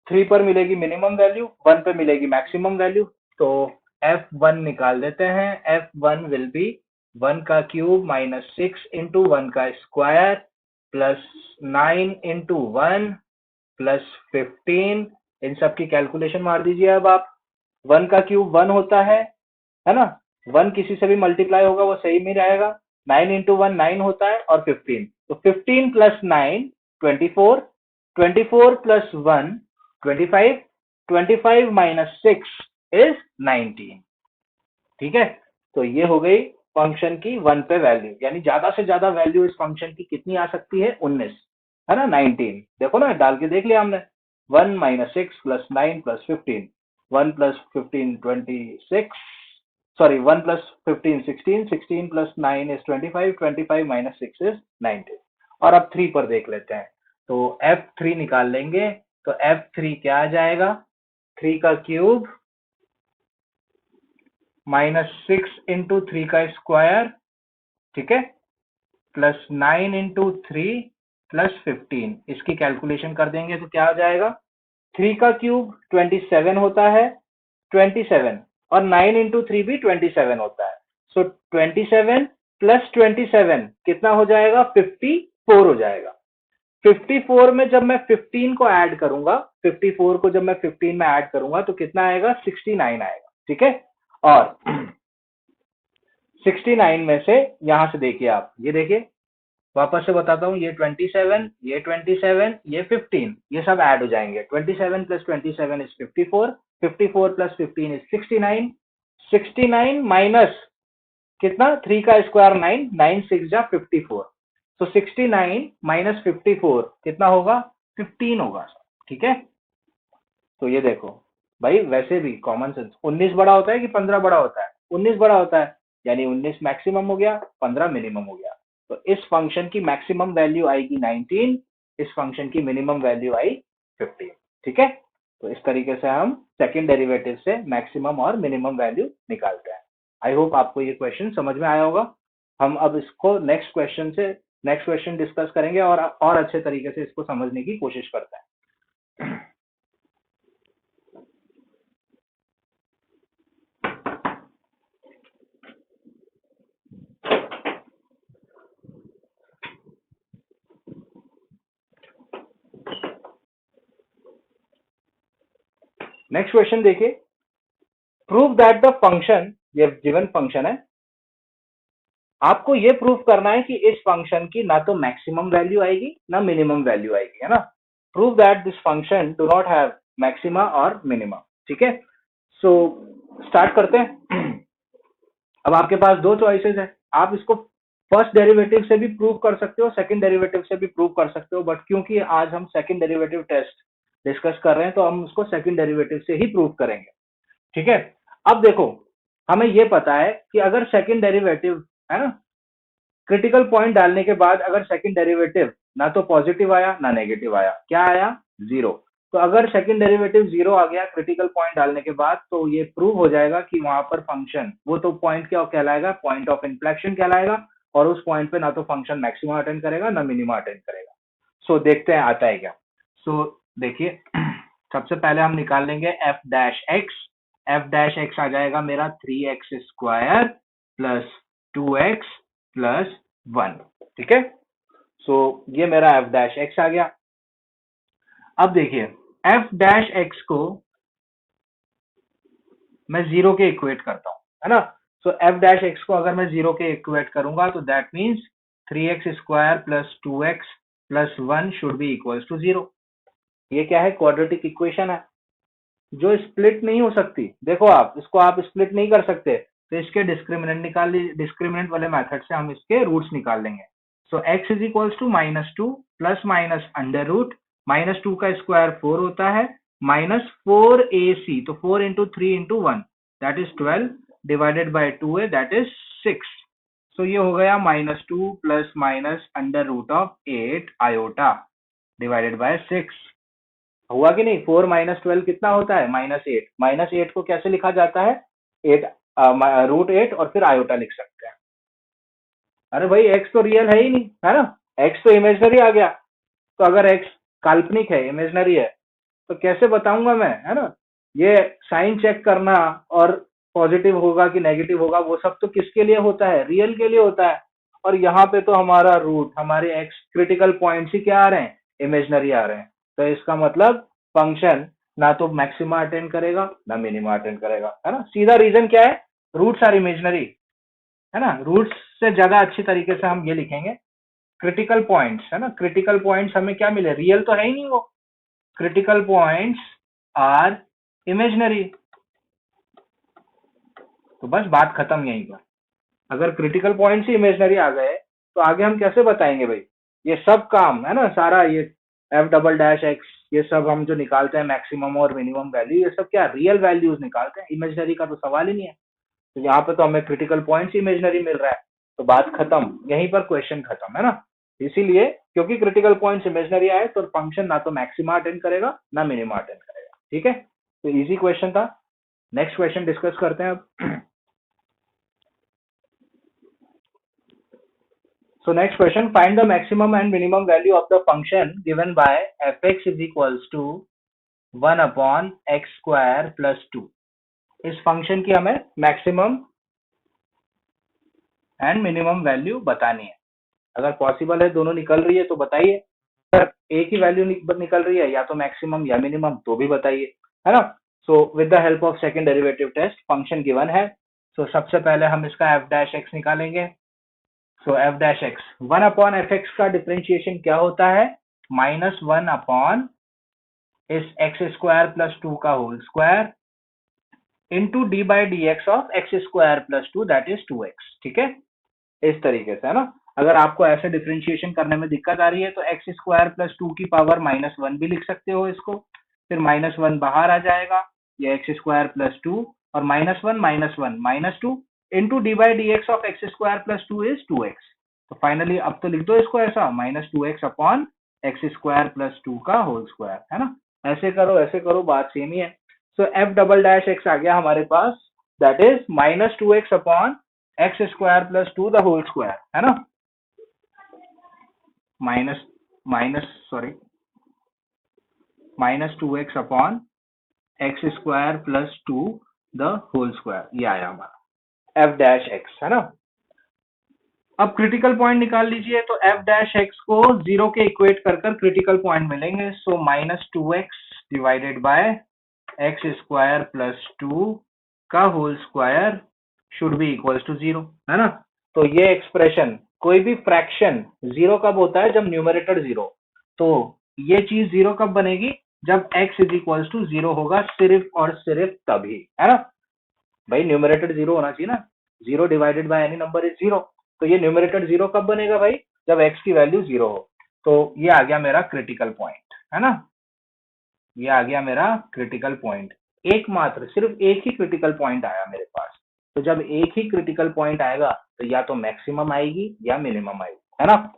3 पर मिलेगी मिनिमम वैल्यू, 1 पे मिलेगी मैक्सिमम वैल्यू। तो F1 निकाल देते हैं, F1 विल बी 1 का क्यूब माइनस 6 इंटू 1 का स्क्वायर प्लस 9 इंटू 1 प्लस 15, इन सब की कैलकुलेशन मार दीजिए अब आप। 1 का क्यूब 1 होता है ना, 1 किसी से भी मल्टीप्लाई होगा वो सही में रहेगा। 9 इंटू 1 9 होता है, और 15, तो 15 प्लस 9 24, 24 प्लस 1 25, 25 माइनस 6 इज 19। ठीक है, तो ये हो गई फंक्शन की 1 पे वैल्यू, यानी ज्यादा से ज्यादा वैल्यू इस फंक्शन की कितनी आ सकती है, 19, है ना, 19। देखो ना, डाल के देख लिया हमने, 1 minus 6 plus 9 plus 15, 1 plus 15 26, sorry 1 plus 15 16, 16 plus 9 is 25, 25 minus 6 is 19। और अब 3 पर देख लेते हैं, तो F3 निकाल लेंगे, तो F3 क्या आ जाएगा, 3 का क्यूब माइनस 6 इंटू 3 का स्क्वायर, ठीक है, प्लस 9 इंटू 3 प्लस 15, इसकी कैलकुलेशन कर देंगे तो क्या आ जाएगा, 3 का क्यूब 27 होता है, 27, और 9 इंटू 3 भी 27 होता है, सो 27 प्लस 27 कितना हो जाएगा, 54 हो जाएगा। 54 में जब मैं 15 को ऐड करूंगा, 54 को जब मैं 15 में ऐड करूंगा तो कितना आएगा, 69 आएगा। ठीक है, और 69 में से यहां से देखिए आप, ये देखिए वापस से बताता हूँ, ये 27, ये 27, ये 15, ये सब ऐड हो जाएंगे, 27 plus 27 is 54, 54 plus 15 is 69, 69 minus कितना, 3 का स्क्वायर 9, 9 6 जा 54, तो 69 माइनस 54 कितना होगा, 15 होगा। ठीक है, तो ये देखो भाई, वैसे भी कॉमन सेंस, 19 बड़ा होता है कि 15 बड़ा होता है, 19 बड़ा होता है, यानी 19 मैक्सिमम हो गया, 15 मिनिमम हो गया। तो इस फंक्शन की मैक्सिमम वैल्यू आएगी 19, इस फंक्शन की मिनिमम वैल्यू आई 15। ठीक है, तो इस तरीके से हम सेकंड डेरिवेटिव से मैक्सिमम और मिनिमम वैल्यू निकालते हैं। आई होप आपको ये क्वेश्चन समझ में आया होगा। हम अब इसको नेक्स्ट क्वेश्चन डिस्कस करेंगे और अच्छे तरीके से इसको समझने की कोशिश करते हैं। नेक्स्ट क्वेश्चन देखिए, प्रूव दैट द फंक्शन, ये गिवन फंक्शन है, आपको ये प्रूव करना है कि इस फंक्शन की ना तो मैक्सिमम वैल्यू आएगी ना मिनिमम वैल्यू आएगी, है ना। Prove that this function do not have maxima और मिनिमा। ठीक है, सो स्टार्ट करते हैं। अब आपके पास दो चॉइसेस है, आप इसको फर्स्ट डेरिवेटिव से भी प्रूव कर सकते हो, सेकंड डेरिवेटिव से भी प्रूव कर सकते हो, बट क्योंकि आज हम सेकंड डेरिवेटिव टेस्ट डिस्कस कर रहे हैं तो हम उसको सेकंड डेरिवेटिव से ही प्रूव करेंगे। ठीक है, अब देखो, हमें ये पता है कि अगर सेकंड डेरिवेटिव, है ना, क्रिटिकल पॉइंट डालने के बाद अगर सेकंड डेरिवेटिव ना तो पॉजिटिव आया ना नेगेटिव आया, क्या आया? जीरो। तो अगर सेकंड डेरिवेटिव जीरो आ गया क्रिटिकल पॉइंट डालने के बाद, तो ये प्रूव हो जाएगा कि वहां पर फंक्शन, वो तो पॉइंट क्या कहलाएगा? पॉइंट ऑफ इन्फ्लेक्शन कहलाएगा, और उस पॉइंट पे ना तो फंक्शन मैक्सिमा अटेंड करेगा ना मिनिमा अटेंड करेगा। सो देखते हैं आता है क्या। सो देखिए, सबसे पहले हम निकाल लेंगे f dash x. F dash x आ जाएगा मेरा 3x² प्लस 2x प्लस 1। ठीक है, सो ये मेरा एफ डैश एक्स आ गया। अब देखिए, एफ डैश एक्स को मैं जीरो के इक्वेट करता हूं, है ना। सो एफ डैश एक्स को अगर मैं जीरो के इक्वेट करूंगा तो that means 3x² plus 2x plus 1 should be equals to zero. ये क्या है? क्वाड्रेटिक इक्वेशन है जो स्प्लिट नहीं हो सकती। देखो, आप इसको आप स्प्लिट नहीं कर सकते, तो इसके डिस्क्रिमिनेंट निकाल लीजिए। डिस्क्रिमिनेंट वाले मेथड से हम इसके रूट्स निकाल लेंगे। So x is equals to -2 plus minus under root, -2 का स्क्वायर 4 होता है, -4ac, तो 4 into 3 into 1 that is 12 divided by 2a that is 6। So ये हो गया -2 plus minus under root of 8 iota divided by 6। हुआ कि नहीं? 4 माइनस 12 कितना होता है? -8। -8 को कैसे लिखा जाता है? 8 √8 और फिर आयोटा लिख सकते हैं। अरे भाई, x तो रियल है ही नहीं, है ना। x तो इमेजनरी आ गया। तो अगर x काल्पनिक है, इमेजनरी है, तो कैसे बताऊंगा मैं, है ना। ये साइन चेक करना और पॉजिटिव होगा कि नेगेटिव होगा, वो सब तो किसके लिए होता है? रियल के लिए होता है। और यहाँ पे तो हमारा रूट, हमारे x क्रिटिकल पॉइंट्स ही क्या आ रहे हैं? इमेजनरी आ रहे हैं। तो इसका मतलब फंक्शन ना तो मैक्सिमा अटेंड करेगा ना मिनिमा अटेंड करेगा, है ना। सीधा रीजन क्या है? रूट्स आर इमेजनरी, है ना। रूट्स से ज्यादा अच्छी तरीके से हम ये लिखेंगे, क्रिटिकल पॉइंट्स, है ना। क्रिटिकल पॉइंट्स हमें क्या मिले? रियल तो है ही नहीं वो। Critical points are imaginary. तो बस बात खत्म यहीं पर। अगर क्रिटिकल पॉइंट्स ही इमेजनरी आ गए तो आगे हम कैसे बताएंगे भाई? ये सब काम, है ना, सारा ये एफ डबल डैश एक्स, ये सब हम जो निकालते हैं मैक्सिमम और मिनिमम वैल्यू, ये सब क्या रियल वैल्यूज निकालते हैं, इमेजनरी का तो सवाल ही नहीं है। तो यहाँ पे तो हमें क्रिटिकल पॉइंट्स इमेजनरी मिल रहा है, तो बात खत्म, यहीं पर क्वेश्चन खत्म, है ना। इसीलिए क्योंकि क्रिटिकल पॉइंट्स इमेजनरी आए तो फंक्शन ना तो मैक्सिमा अटेंड करेगा ना मिनिमा अटेंड करेगा। ठीक है, तो इजी क्वेश्चन था। नेक्स्ट क्वेश्चन डिस्कस करते हैं अब। So next question, find the maximum and minimum value of the function given by fx is equals to 1 upon x square plus 2। इस फंक्शन की हमें मैक्सिमम एंड मिनिमम वैल्यू बतानी है। अगर पॉसिबल है दोनों निकल रही है तो बताइए, अगर एक ही वैल्यू निकल रही है या तो मैक्सिमम या मिनिमम तो भी बताइए, है ना। So with the help of second derivative test, function given है। सो सबसे पहले हम इसका एफ डैश एक्स निकालेंगे। So f dash x, 1 upon f x का डिफ्रेंशिएशन क्या होता है? -1 अपॉन इस x² प्लस 2 का whole square into D by D X of x² plus 2 that is 2x। ठीक है, इस तरीके से, है ना। अगर आपको ऐसे डिफ्रेंशिएशन करने में दिक्कत आ रही है तो x² प्लस 2 की पावर -1 भी लिख सकते हो इसको, फिर -1 बाहर आ जाएगा, ये x² प्लस 2 और -1 -2 into D by D X of x² plus 2 is 2x। तो फाइनली अब तो लिख दो इसको ऐसा, -2x अपॉन x² प्लस 2 का होल स्क्वायर, है ना। ऐसे करो, बात सेम ही है। So f double dash x आ गया हमारे पास, that is -2x upon x² plus 2 the whole square, है ना। Minus minus sorry -2x upon x² plus 2 the whole square, ये आया हमारा एफ डैश एक्स, है ना। अब क्रिटिकल पॉइंट निकाल लीजिए, तो एफ डैश एक्स को जीरो के इक्वेट कर क्रिटिकल पॉइंट मिलेंगे। So -2x divided by x² plus 2 का whole square should be equals to 0, है ना। तो ये एक्सप्रेशन, कोई भी फ्रैक्शन जीरो कब होता है? जब न्यूमरेटर जीरो। तो ये चीज जीरो कब बनेगी? जब x इज इक्वल्स टू 0 होगा, सिर्फ और सिर्फ तभी, है ना। भाई न्यूमरेटर जीरो होना चाहिए ना, 0 divided by any number is 0। तो ये न्यूमरेटर जीरो कब बनेगा भाई? जब x की वैल्यू 0 हो। तो ये आ गया मेरा क्रिटिकल पॉइंट, है ना। ये आ गया मेरा क्रिटिकल पॉइंट, एकमात्र सिर्फ एक ही क्रिटिकल पॉइंट आया मेरे पास। तो जब एक ही क्रिटिकल पॉइंट आएगा तो या तो मैक्सिमम आएगी या मिनिमम आएगी, है ना,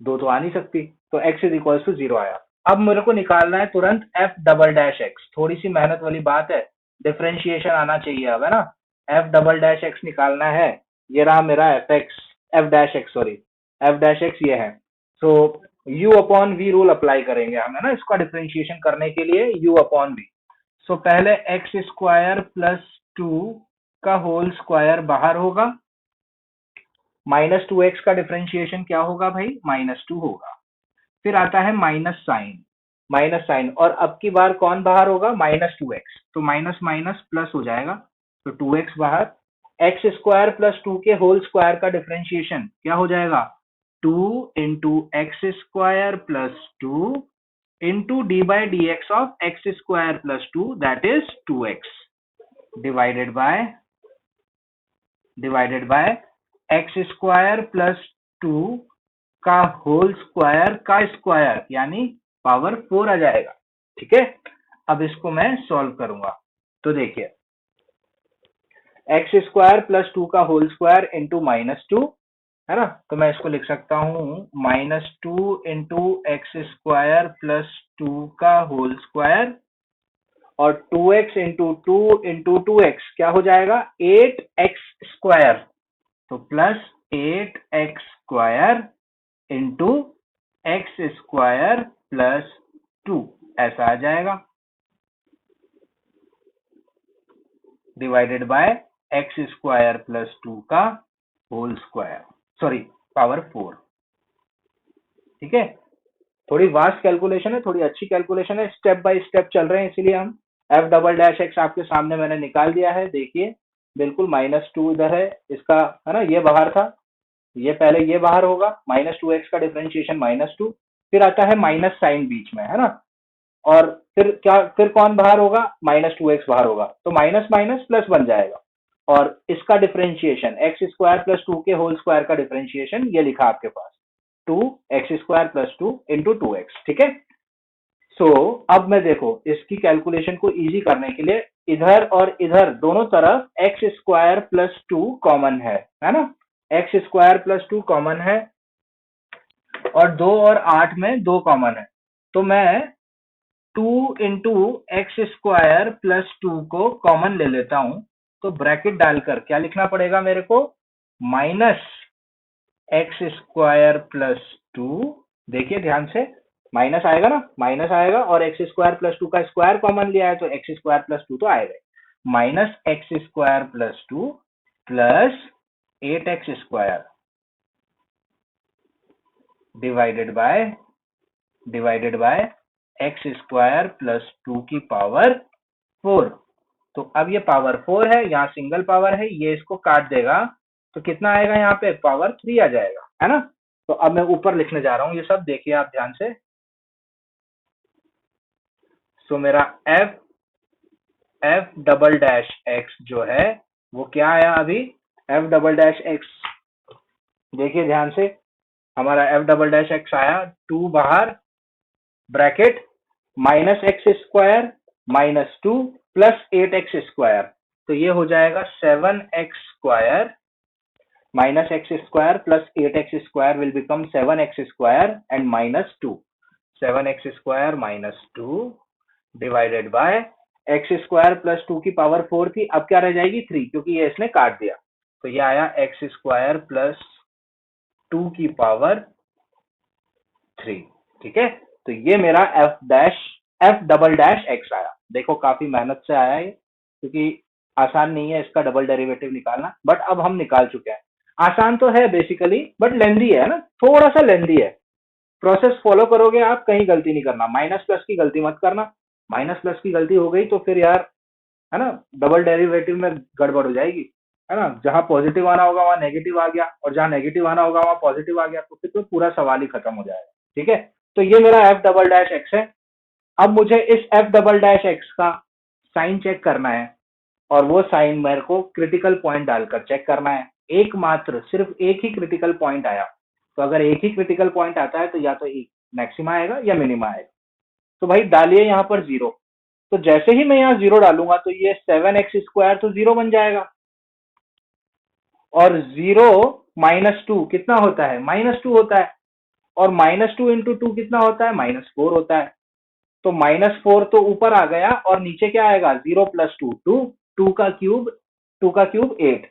दो तो आ नहीं सकती। तो x इज इक्वल टू 0 आया। अब मेरे को निकालना है तुरंत f डबल डैश एक्स, थोड़ी सी मेहनत वाली बात है, डिफरेंशिएशन आना चाहिए अब, है ना। f डबल डैश एक्स निकालना है, ये रहा मेरा f dash x, sorry f dash x ये है। सो u upon v rule apply करेंगे हम, है ना, इसका डिफरेंशिएशन करने के लिए u अपॉन v। सो पहले एक्स स्क्वायर प्लस 2 का होल स्क्वायर बाहर होगा, -2x का डिफरेंशिएशन क्या होगा भाई, -2 होगा। फिर आता है माइनस साइन, और अब की बार कौन बाहर होगा, -2x, तो माइनस माइनस प्लस हो जाएगा, तो 2x बाहर। एक्स स्क्वायर प्लस 2 के होल स्क्वायर का डिफरेंशिएशन क्या हो जाएगा, 2 into x square plus 2 into D by D X of x square plus 2 that is 2x divided bye x square plus 2 का होल स्क्वायर का स्क्वायर यानी power 4 आ जाएगा। ठीक है, अब इसको मैं सॉल्व करूंगा, तो देखिए एक्स स्क्वायर प्लस 2 का होल स्क्वायर इंटू -2, है ना, तो मैं इसको लिख सकता हूं -2 इंटू एक्स स्क्वायर प्लस 2 का होल स्क्वायर, और 2x इंटू 2x क्या हो जाएगा, 8x स्क्वायर, तो plus 8x square into x square plus 2 ऐसा आ जाएगा, divided by x square plus 2 का होल स्क्वायर, सॉरी पावर 4। ठीक है, थोड़ी वास्ट कैलकुलेशन है, थोड़ी अच्छी कैलकुलेशन है, स्टेप बाय स्टेप चल रहे हैं, इसीलिए हम एफ डबल डैश एक्स आपके सामने मैंने निकाल दिया है, देखिए बिल्कुल -2 इधर है इसका, है ना, ये बाहर था, ये पहले ये बाहर होगा, -2x का डिफरेंशिएशन -2, फिर आता है माइनस साइन बीच में, है ना, और फिर क्या, फिर कौन बाहर होगा, -2x बाहर होगा, तो माइनस माइनस प्लस बन जाएगा, और इसका डिफरेंशिएशन एक्स स्क्वायर प्लस 2 के होल स्क्वायर का डिफरेंशिएशन ये लिखा आपके पास, 2x square plus 2 into 2x। ठीक है, सो अब मैं देखो इसकी कैलकुलेशन को इजी करने के लिए इधर और इधर दोनों तरफ एक्स स्क्वायर प्लस 2 कॉमन है ना, एक्स स्क्वायर प्लस 2 कॉमन है, और 2 और 8 में 2 कॉमन है, तो मैं 2 इंटू एक्स स्क्वायर प्लस 2 को कॉमन ले लेता हूं, तो ब्रैकेट डालकर क्या लिखना पड़ेगा मेरे को, माइनस एक्स स्क्वायर प्लस 2, देखिए ध्यान से, माइनस आएगा ना, माइनस आएगा, और एक्स स्क्वायर प्लस 2 का स्क्वायर कॉमन लिया है तो एक्स स्क्वायर प्लस 2 तो आएगा, minus x square plus 2 plus 8x square divided by x square plus 2 की पावर 4। तो अब ये पावर 4 है, यहाँ सिंगल पावर है, ये इसको काट देगा, तो कितना आएगा यहाँ पे, पावर 3 आ जाएगा, है ना। तो अब मैं ऊपर लिखने जा रहा हूँ ये सब, देखिए आप ध्यान से। सो मेरा एफ डबल डैश एक्स जो है वो क्या आया अभी, एफ डबल डैश एक्स, देखिए ध्यान से, हमारा एफ डबल डैश एक्स आया 2 बाहर, bracket minus x square -2 plus 8x square, तो ये हो जाएगा 7x square, minus x square plus 8x square will become 7x square and -2, 7x square -2 divided by x square plus 2 की power 4 थी, अब क्या रह जाएगी 3, क्योंकि ये इसने काट दिया, तो ये आया x स्क्वायर प्लस 2 की पावर 3। ठीक है, तो ये मेरा एफ डबल डैश एक्स आया, देखो काफी मेहनत से आया ये, क्योंकि आसान नहीं है इसका डबल डेरिवेटिव निकालना, बट अब हम निकाल चुके हैं। आसान तो है बेसिकली, बट लेंदी है ना, थोड़ा सा लेंदी है, प्रोसेस फॉलो करोगे आप, कहीं गलती नहीं करना, माइनस प्लस की गलती मत करना, माइनस प्लस की गलती हो गई तो फिर यार, है ना, डबल डेरिवेटिव में गड़बड़ हो जाएगी, है ना, जहां पॉजिटिव आना होगा वहां नेगेटिव आ गया, और जहां नेगेटिव आना होगा वहां पॉजिटिव आ गया, तो फिर तो पूरा सवाल ही खत्म हो जाएगा। ठीक है, तो ये मेरा एफ डबल डैश एक्स है। अब मुझे इस एफ डबल डैश एक्स का साइन चेक करना है, और वो साइन मेरे को क्रिटिकल पॉइंट डालकर चेक करना है, एकमात्र सिर्फ एक ही क्रिटिकल पॉइंट आया, तो अगर एक ही क्रिटिकल पॉइंट आता है तो या तो मैक्सिमा आएगा या मिनिमा आएगा, तो भाई डालिए यहाँ पर 0, तो जैसे ही मैं यहाँ 0 डालूंगा तो ये 7x स्क्वायर तो 0 बन जाएगा, और 0 - 2 कितना होता है, -2 होता है, और -2 इंटू 2 कितना होता है, -4 होता है। तो -4 तो ऊपर आ गया और नीचे क्या आएगा, 0 + 2 2, 2 का क्यूब 8,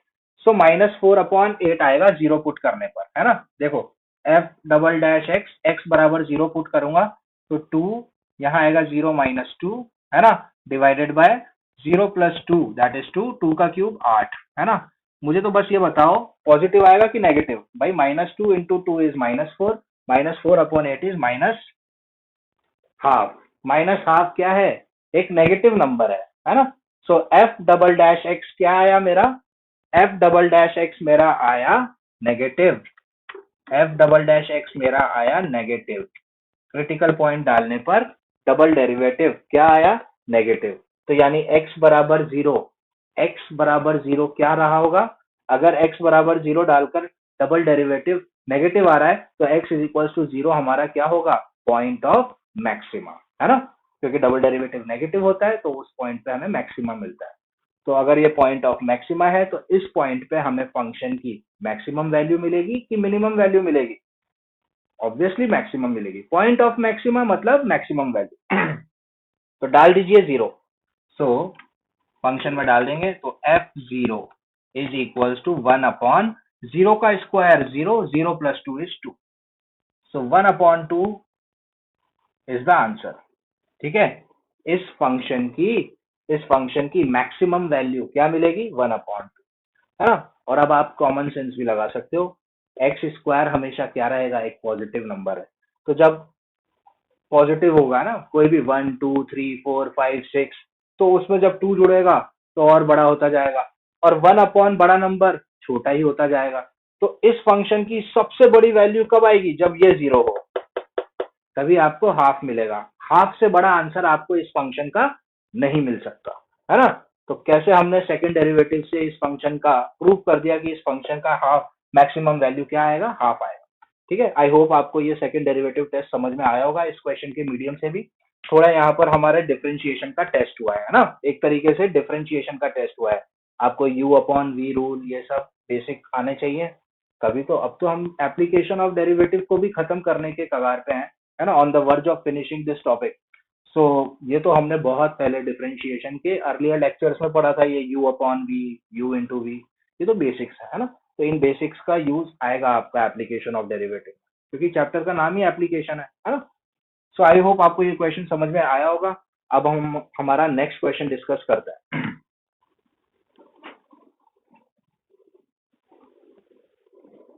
सो -4/8 आएगा 0 पुट करने पर, है ना। देखो f डबल डैश x बराबर 0 पुट करूंगा तो 2 यहाँ आएगा, 0 - 2, है ना, डिवाइडेड बाय 0 + 2 दैट इज 2, 2 का क्यूब 8, है ना। मुझे तो बस ये बताओ पॉजिटिव आएगा कि नेगेटिव, भाई -2 into 2 is -4, -4/8 is half, -half क्या है, एक नेगेटिव नंबर है ना। सो एफ डबल डैश एक्स क्या आया मेरा, एफ डबल डैश एक्स मेरा आया negative, F double dash x मेरा आया नेगेटिव। क्रिटिकल पॉइंट डालने पर डबल डेरिवेटिव क्या आया, नेगेटिव। तो यानी एक्स बराबर जीरो, एक्स बराबर जीरो क्या रहा होगा, अगर एक्स बराबर जीरो डालकर डबल डेरिवेटिव नेगेटिव आ रहा है तो X is equal to zero हमारा क्या होगा, पॉइंट ऑफ मैक्सिमा, है ना। क्योंकि डबल डेरिवेटिव नेगेटिव होता है तो उस पॉइंट पे हमें मैक्सिमा मिलता है। तो अगर ये पॉइंट ऑफ मैक्सिमा है तो इस पॉइंट पे हमें फंक्शन की मैक्सिमम वैल्यू मिलेगी कि मिनिमम वैल्यू मिलेगी, ऑब्वियसली मैक्सिमम मिलेगी। पॉइंट ऑफ मैक्सिमा मतलब मैक्सिमम वैल्यू। तो डाल दीजिए 0, सो फंक्शन में डाल देंगे तो f0 इज इक्वल्स टू 1/0 का square 0, 0 + 2 is 2, so 1/2 is the answer. ठीक है, इस फंक्शन की इस फंक्शन की मैक्सिमम वैल्यू क्या मिलेगी, 1/2, है ना। और अब आप कॉमन सेंस भी लगा सकते हो, एक्स स्क्वायर हमेशा क्या रहेगा, एक पॉजिटिव नंबर है। तो जब पॉजिटिव होगा ना कोई भी 1 2 3 4 5 6, तो उसमें जब 2 जुड़ेगा तो और बड़ा होता जाएगा, और 1/, बड़ा नंबर छोटा ही होता जाएगा। तो इस फंक्शन की सबसे बड़ी वैल्यू कब आएगी, जब ये 0 हो, तभी आपको हाफ मिलेगा। हाफ से बड़ा आंसर आपको इस फंक्शन का नहीं मिल सकता, है ना। तो कैसे हमने सेकंड डेरिवेटिव से इस फंक्शन का प्रूव कर दिया कि इस फंक्शन का हाफ मैक्सिमम वैल्यू क्या आएगा, हाफ आएगा। ठीक है, आई होप आपको ये सेकंड डेरिवेटिव टेस्ट समझ में आया होगा इस क्वेश्चन के मीडियम से भी। थोड़ा यहाँ पर हमारे डिफरेंशिएशन का टेस्ट हुआ है ना, एक तरीके से डिफरेंशिएशन का टेस्ट हुआ है। आपको u/v रूल ये सब बेसिक आने चाहिए तभी तो। अब तो हम एप्लीकेशन ऑफ डेरिवेटिव को भी खत्म करने के कगार पे हैं, है ना, on the verge of finishing this topic. So ये तो हमने बहुत पहले डिफरेंशिएशन के अर्लियर लेक्चर्स में पढ़ा था, ये u/v, u/v, ये तो बेसिक्स है ना। तो इन बेसिक्स का यूज आएगा आपका एप्लीकेशन ऑफ डेरिवेटिव, क्योंकि चैप्टर का नाम ही एप्लीकेशन है ना। सो आई होप आपको ये क्वेश्चन समझ में आया होगा। अब हम हमारा नेक्स्ट क्वेश्चन डिस्कस करते हैं।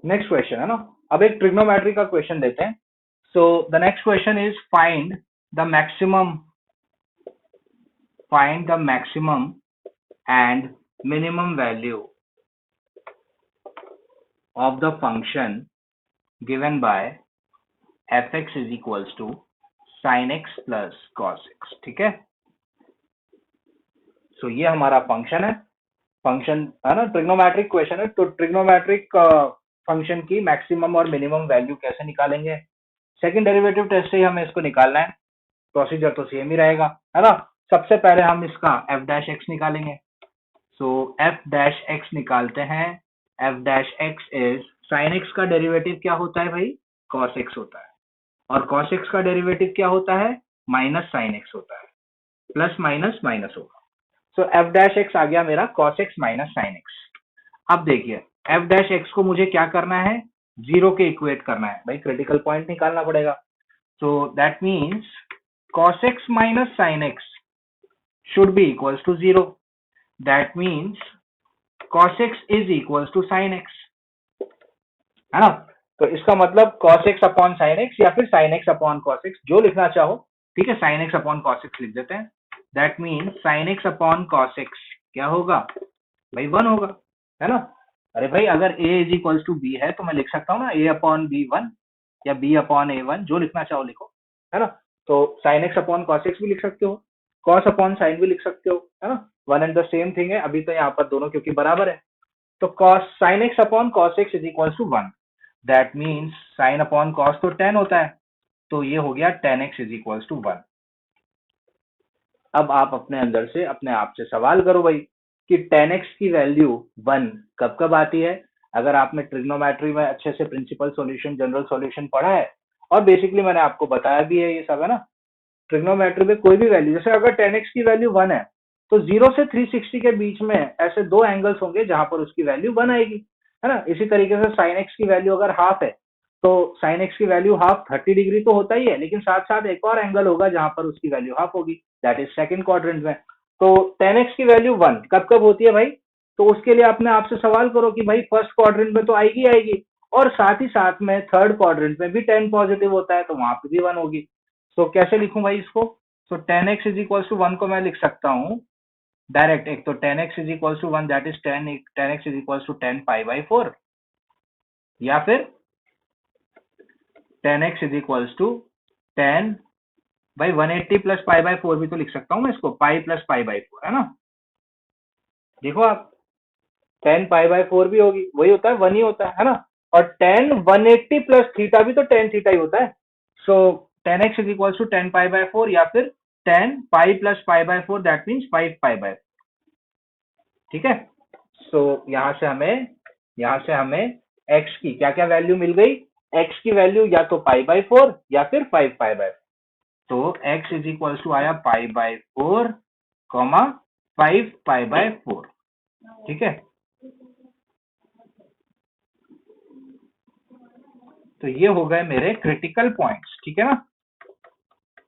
नेक्स्ट क्वेश्चन है ना, अब एक ट्रिग्नोमेट्री का क्वेश्चन देते हैं। So the next question is the maximum find the maximum and minimum value of the function given by fx is equals to sin x plus cos x। ठीक है, सो ये हमारा फंक्शन है, फंक्शन है ना, ट्रिग्नोमेट्रिक क्वेश्चन है। तो trigonometric function की मैक्सिमम और मिनिमम वैल्यू कैसे निकालेंगे, सेकंड डेरिवेटिव टेस्ट से ही हमें इसको निकालना है। प्रोसीजर तो सेम ही रहेगा, है ना। सबसे पहले हम इसका f डैश x निकालेंगे। सो f डैश x निकालते हैं, f dash x is sin x का डेरिवेटिव क्या होता है भाई, cos x होता है, और cos x का डेरिवेटिव क्या होता है, माइनस sin x होता है, प्लस माइनस माइनस होगा। सो f डैश x आ गया मेरा cos x minus sin x। अब देखिए f डैश x को मुझे क्या करना है, जीरो के इक्वेट करना है भाई, क्रिटिकल पॉइंट निकालना पड़ेगा। So that means cos x minus sin x should be equals to 0. That means cos x is equals to sin x, है ना। तो इसका मतलब cos x upon sin x या फिर sin x upon cos x, जो लिखना चाहो, ठीक है, sin x upon cos x लिख देते हैं। That means sin x upon cos x क्या होगा भाई, 1 होगा, है ना। अरे भाई अगर a is equal to b है तो मैं लिख सकता हूँ ना a अपॉन b1 या b अपॉन a1, जो लिखना चाहो लिखो, है ना। तो sin x upon cos x भी लिख सकते हो, cos अपॉन sin भी लिख सकते हो, है ना, one and the same thing है। अभी तो यहाँ पर दोनों क्योंकि बराबर है, तो cos sin x upon cos x is equal to 1। That means sin upon cos तो 10 होता है, तो ये हो गया tan x is equal to 1। अब आप अपने अंदर से अपने आप से सवाल करो भाई कि tan x की वैल्यू 1 कब कब आती है, अगर आपने ट्रिग्नोमेट्री में अच्छे से प्रिंसिपल सॉल्यूशन, जनरल सॉल्यूशन पढ़ा है, और बेसिकली मैंने आपको बताया भी है ये सब, है ना। ट्रिग्नोमेट्री में कोई भी वैल्यू, जैसे अगर 10x की वैल्यू 1 है, तो 0 से 360 के बीच में ऐसे दो एंगल्स होंगे जहां पर उसकी वैल्यू 1 आएगी, है ना। इसी तरीके से साइन एक्स की वैल्यू अगर हाफ है, तो साइन एक्स की वैल्यू हाफ 30 डिग्री तो होता ही है, लेकिन साथ साथ एक और एंगल होगा जहां पर उसकी वैल्यू हाफ होगी, दैट इज सेकंड क्वाड्रेंट में। तो 10x की वैल्यू 1 कब कब होती है भाई? तो उसके लिए अपने आप से सवाल करो कि भाई फर्स्ट क्वाड्रेंट में तो आएगी आएगी, और साथ ही साथ में थर्ड क्वाड्रेंट में भी 10 पॉजिटिव होता है, तो वहां पे भी 1 होगी। तो कैसे लिखूं भाई इसको? तो 10x इज इक्वल टू 1 को मैं लिख सकता हूँ डायरेक्ट। एक तो 10x is equal to 1, that is 10x is equal to 10 pi by 4, या फिर 10x इज इक्वल टू 10 भाई 180 प्लस पाई बाई 4 भी तो लिख सकता हूँ मैं इसको, पाई प्लस पाई बाई 4, है ना। देखो आप, 10 पाई बाई 4 भी होगी, वही होता है, 1 ही होता है ना। और 10 180 प्लस थीटा भी तो 10 थीटा ही होता है। So 10x is equal to 10 pi by 4, या फिर 10 pi plus pi by 4, that means 5 pi by, ठीक है। सो यहाँ से हमें x की क्या क्या वैल्यू मिल गई? x की वैल्यू या तो पाई बाई 4 या फिर 5 पाई बाई 4। तो x इज इक्वल टू आया पाई बाई 4 कॉमा 5 पाई बाई 4, ठीक है। तो ये हो गए मेरे क्रिटिकल पॉइंट्स, ठीक है ना।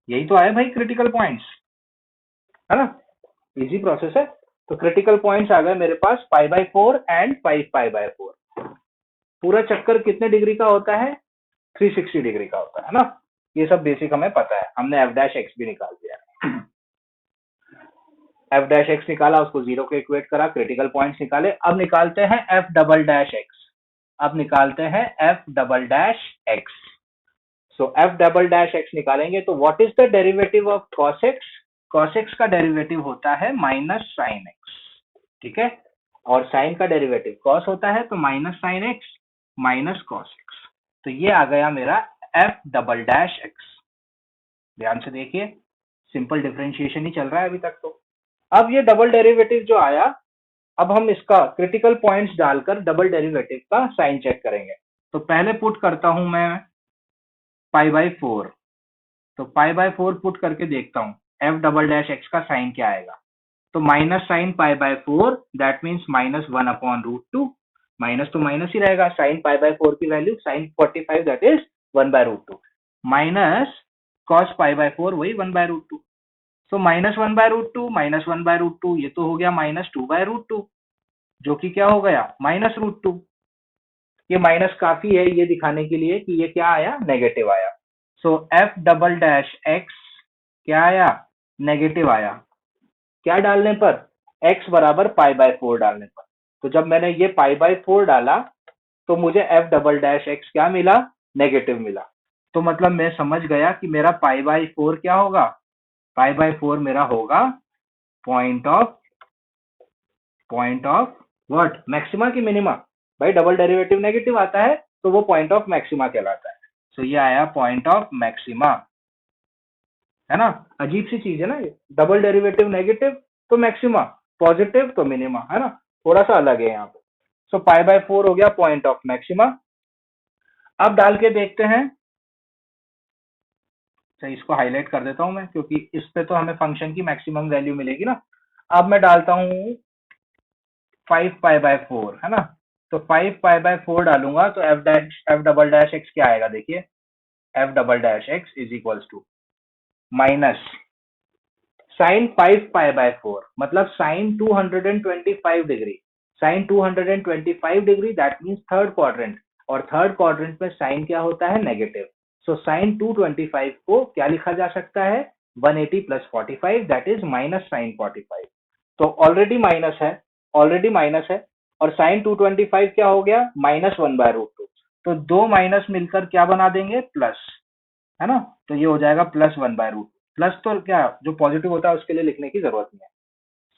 यही तो आया भाई क्रिटिकल पॉइंट्स, है ना। इजी प्रोसेस है। तो क्रिटिकल पॉइंट्स आ गए मेरे पास pi by 4 and 5 pi by 4। पूरा चक्कर कितने डिग्री का होता है? 360 डिग्री का होता है ना। ये सब बेसिक हमें पता है, हमने एफ डैश एक्स भी निकाल दिया। एफ डैश एक्स निकाला, उसको जीरो के इक्वेट करा, क्रिटिकल पॉइंट्स निकाले। अब निकालते हैं एफ डबल डैश एक्स। अब निकालते हैं F double dash x. So f double dash x निकालेंगे तो what is the derivative of cos x? Cos x का डेरिवेटिव होता है माइनस साइन एक्स, ठीक है। और साइन का डेरिवेटिव कॉस होता है, तो minus sine x minus cos x. तो ये आ गया मेरा एफ डबल डैश एक्स। ध्यान से देखिए, सिंपल डिफरेंशिएशन ही चल रहा है अभी तक। तो अब ये डबल डेरिवेटिव जो आया, अब हम इसका क्रिटिकल पॉइंट्स डालकर डबल डेरिवेटिव का साइन चेक करेंगे। तो पहले पुट करता हूं मैं पाई बाई 4। तो पाई बाई 4 पुट करके देखता हूँ एफ डबल डैश एक्स का साइन क्या आएगा। तो minus sine pi by 4, that means minus 1 upon root 2। Minus तो माइनस ही रहेगा, साइन पाई बाई 4 की value sine 45, that is 1 by root 2, minus cos pi by 4 वही 1 by root 2। So minus 1 by root 2 minus 1 by root 2, ये तो हो गया minus 2 bye root 2, जो कि क्या हो गया माइनस रूट 2। ये माइनस काफी है ये दिखाने के लिए कि ये क्या आया, नेगेटिव आया। सो एफ डबल डैश एक्स क्या आया, नेगेटिव आया। क्या डालने पर? x बराबर पाई बाय 4 डालने पर। तो जब मैंने ये पाई बाय 4 डाला, तो मुझे एफ डबल डैश एक्स क्या मिला, नेगेटिव मिला। तो मतलब मैं समझ गया कि मेरा पाई बाय 4 क्या होगा, पाई बाय 4 मेरा होगा पॉइंट ऑफ व्हाट, मैक्सिमा की मिनिमा। भाई डबल डेरिवेटिव नेगेटिव आता है तो वो पॉइंट ऑफ मैक्सिमा कहलाता है। तो ये आया पॉइंट ऑफ मैक्सिमा, है ना। अजीब सी चीज है ना ये, डबल डेरिवेटिव नेगेटिव तो मैक्सिमा, पॉजिटिव तो मिनिमा, है ना। थोड़ा सा अलग है यहाँ पे। सो पाई बाय 4 हो गया पॉइंट ऑफ मैक्सिमा। अब डाल के देखते हैं। तो इसको हाईलाइट कर देता हूं मैं, क्योंकि इस पे तो हमें फंक्शन की मैक्सिमम वैल्यू मिलेगी ना। अब मैं डालता हूं 5 पाई बाय 4, है ना। तो 5 पाई बाय 4 डालूंगा तो एफ डबल डैश एक्स क्या आएगा, देखिए। F double dash x is equals to minus sine 5 pi by 4, मतलब साइन 225 degree. Sine 225 degree, that means third quadrant. और थर्ड क्वाड्रेंट में साइन क्या होता है, नेगेटिव। सो साइन 225 को क्या लिखा जा सकता है, 180 plus 45, that is minus sine 45। तो ऑलरेडी माइनस है, ऑलरेडी माइनस है। और साइन 225 क्या हो गया, माइनस 1 बाय रूट 2। तो दो माइनस मिलकर क्या बना देंगे, प्लस, है ना। तो ये हो जाएगा प्लस 1 बाय रूट। प्लस तो क्या, जो पॉजिटिव होता है उसके लिए लिखने की जरूरत नहीं है।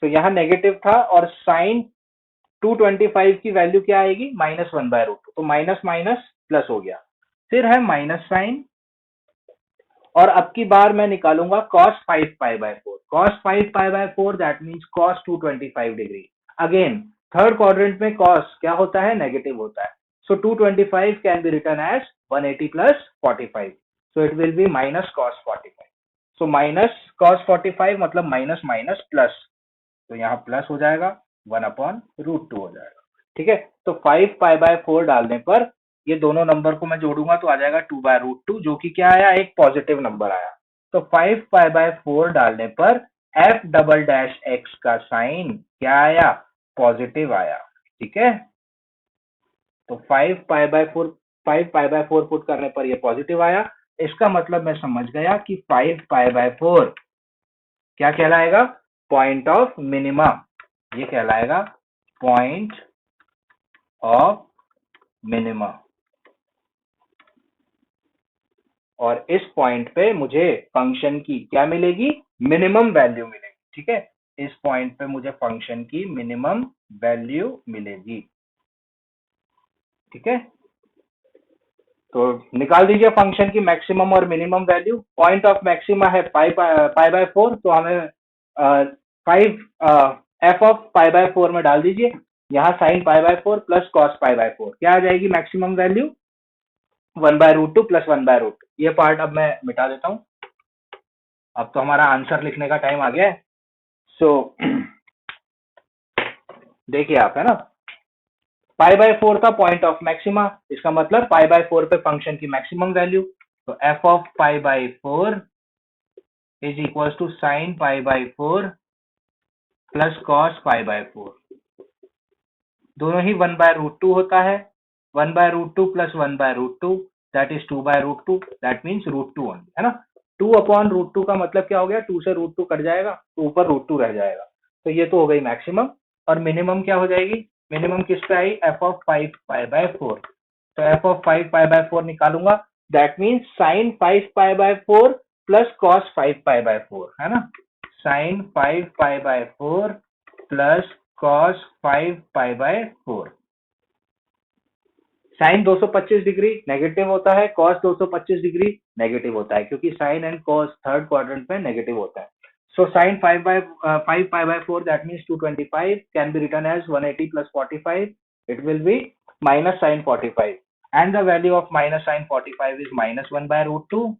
तो यहाँ नेगेटिव था, और साइन 225 की वैल्यू क्या आएगी, माइनस 1 बाय रूट 2। तो माइनस माइनस प्लस हो गया। फिर है माइनस साइन, और अब की बार मैं निकालूंगा cos 5 pi by 4। cos 5 pi by 4, that means cos 225 degree. Again third quadrant में कॉस क्या होता है, नेगेटिव होता है. So 225 can be return as 180 plus 45. So it will be minus cos 45. So minus cos 45 मतलब माइनस माइनस प्लस, तो यहाँ plus हो जाएगा, 1/√2 हो जाएगा. ठीक है, तो 5π/4 डालने पर ये दोनों नंबर को मैं जोड़ूंगा तो आ जाएगा 2/√2, जो कि क्या आया, एक पॉजिटिव नंबर आया. तो 5π/4 डालने पर f डबल डैश x का साइन क्या आया, पॉजिटिव आया. ठीक है, तो 5π/4 पुट करने पर ये पॉजिटिव आया. इसका मतलब मैं समझ गया कि 5π/4 क्या कहलाएगा, पॉइंट ऑफ मिनिमा. ये कहलाएगा पॉइंट ऑफ मिनिमा. और इस पॉइंट पे मुझे फंक्शन की क्या मिलेगी, मिनिमम वैल्यू मिलेगी. ठीक है, इस पॉइंट पे मुझे फंक्शन की मिनिमम वैल्यू मिलेगी. ठीक है, तो निकाल दीजिए फंक्शन की मैक्सिमम और minimum value. Point of maxima है π/4, तो हमें 5 एफ ऑफ π/4 में डाल दीजिए. यहाँ साइन π/4 प्लस कॉस π/4 क्या आ जाएगी मैक्सिमम वैल्यू, 1/√2 प्लस 1/√2. ये पार्ट अब मैं मिटा देता हूँ. अब तो हमारा आंसर लिखने का टाइम आ गया है. सो देखिए आप, है ना, π/4 था पॉइंट ऑफ मैक्सिमा, इसका मतलब π/4 पे फंक्शन की मैक्सिमम वैल्यू. तो f of π/4 is equal to sine π/4 plus cos π/4. दोनों ही 1/√2 होता है. 1/√2 plus 1/√2 that is 2/√2, that means √2 only, है ना. 2/√2 का मतलब क्या हो गया, 2 से √2 कट जाएगा तो ऊपर √2 रह जाएगा. तो ये तो हो गई मैक्सिमम. और मिनिमम क्या हो जाएगी, मिनिमम किस पे आई, f ऑफ 5π/4. तो f ऑफ 5π/4 निकालूंगा, that means sine 5π/4 plus cos 5π/4, है ना. Sine 5π/4 plus cos 5π/4. Sine 225 degree negative होता है, कॉस 225 डिग्री नेगेटिव होता है, क्योंकि sine and cos third quadrant में नेगेटिव होता है. So sine 5π/4 that means 225 can be return as 180 plus 45. It will be minus sine 45, and the value of minus sine 45 is minus 1/√2.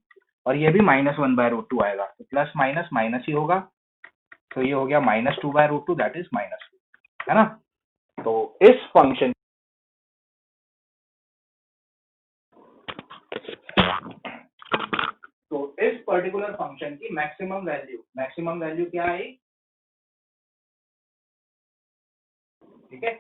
और ये भी minus 1/√2 आएगा, तो प्लस माइनस माइनस ही होगा. तो ये हो गया माइनस 2/√2, दैट इज माइनस, है ना. तो इस फंक्शन तो इस पर्टिकुलर फंक्शन की मैक्सिमम वैल्यू क्या आई, ठीक है.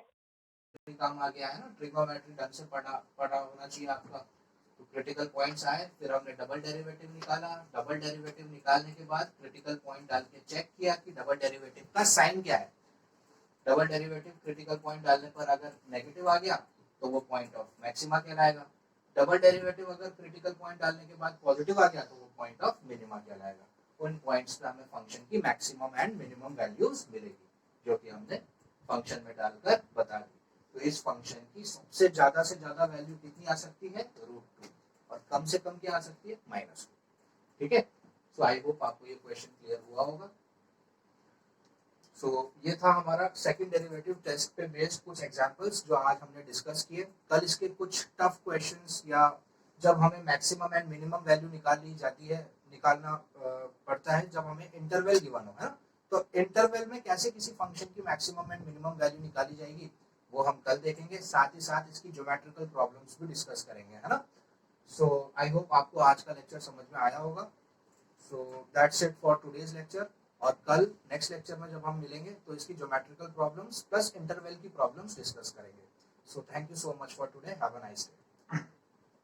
काम आ गया है ना, ट्रिग्नोमेट्री ढंग से पढ़ा होना चाहिए आपका. तो क्रिटिकल पॉइंट्स आए, फिर हमने डबल डेरिवेटिव निकाला. डबल डेरिवेटिव निकालने के बाद क्रिटिकल पॉइंट डाल के चेक किया कि डबल डेरिवेटिव का साइन क्या है. डबल डेरिवेटिव क्रिटिकल पॉइंट डालने पर अगर नेगेटिव आ गया तो वो पॉइंट ऑफ मैक्सिमा कहलाएगा. डबल डेरिवेटिव अगर क्रिटिकल पॉइंट डालने के बाद पॉजिटिव आ गया तो वो पॉइंट ऑफ मिनिमा कहलाएगा. उन पॉइंट्स पे हमें फंक्शन की मैक्सिमम एंड मिनिमम वैल्यूज मिलेगी, जो कि हमने फंक्शन में डालकर बता दी. तो इस फंक्शन की सबसे ज्यादा से ज्यादा वैल्यू कितनी आ सकती है, √2, और कम से कम क्या आ सकती है, -2. ठीक है, सो आई होप आपको ये क्वेश्चन क्लियर हुआ होगा. सो ये था हमारा सेकंड डेरिवेटिव टेस्ट पे बेस्ड कुछ एग्जांपल्स जो आज हमने डिस्कस किए. कल इसके कुछ टफ क्वेश्चंस, या जब हमें मैक्सिमम एंड मिनिमम वैल्यू निकालना पड़ता है जब हमें इंटरवल गिवन हो, है ना. तो इंटरवल में कैसे किसी फंक्शन की मैक्सिमम एंड मिनिमम वैल्यू निकाली जाएगी वो हम कल देखेंगे. साथ ही साथ इसकी ज्योमेट्रिकल प्रॉब्लम्स भी डिस्कस करेंगे, है ना. सो आई होप आपको आज का लेक्चर समझ में आया होगा. So that's it for today's lecture. और कल नेक्स्ट लेक्चर में जब हम मिलेंगे तो इसकी ज्योमेट्रिकल प्रॉब्लम्स प्लस इंटरवल की प्रॉब्लम्स डिस्कस करेंगे. So thank you so much for today. Have a nice day.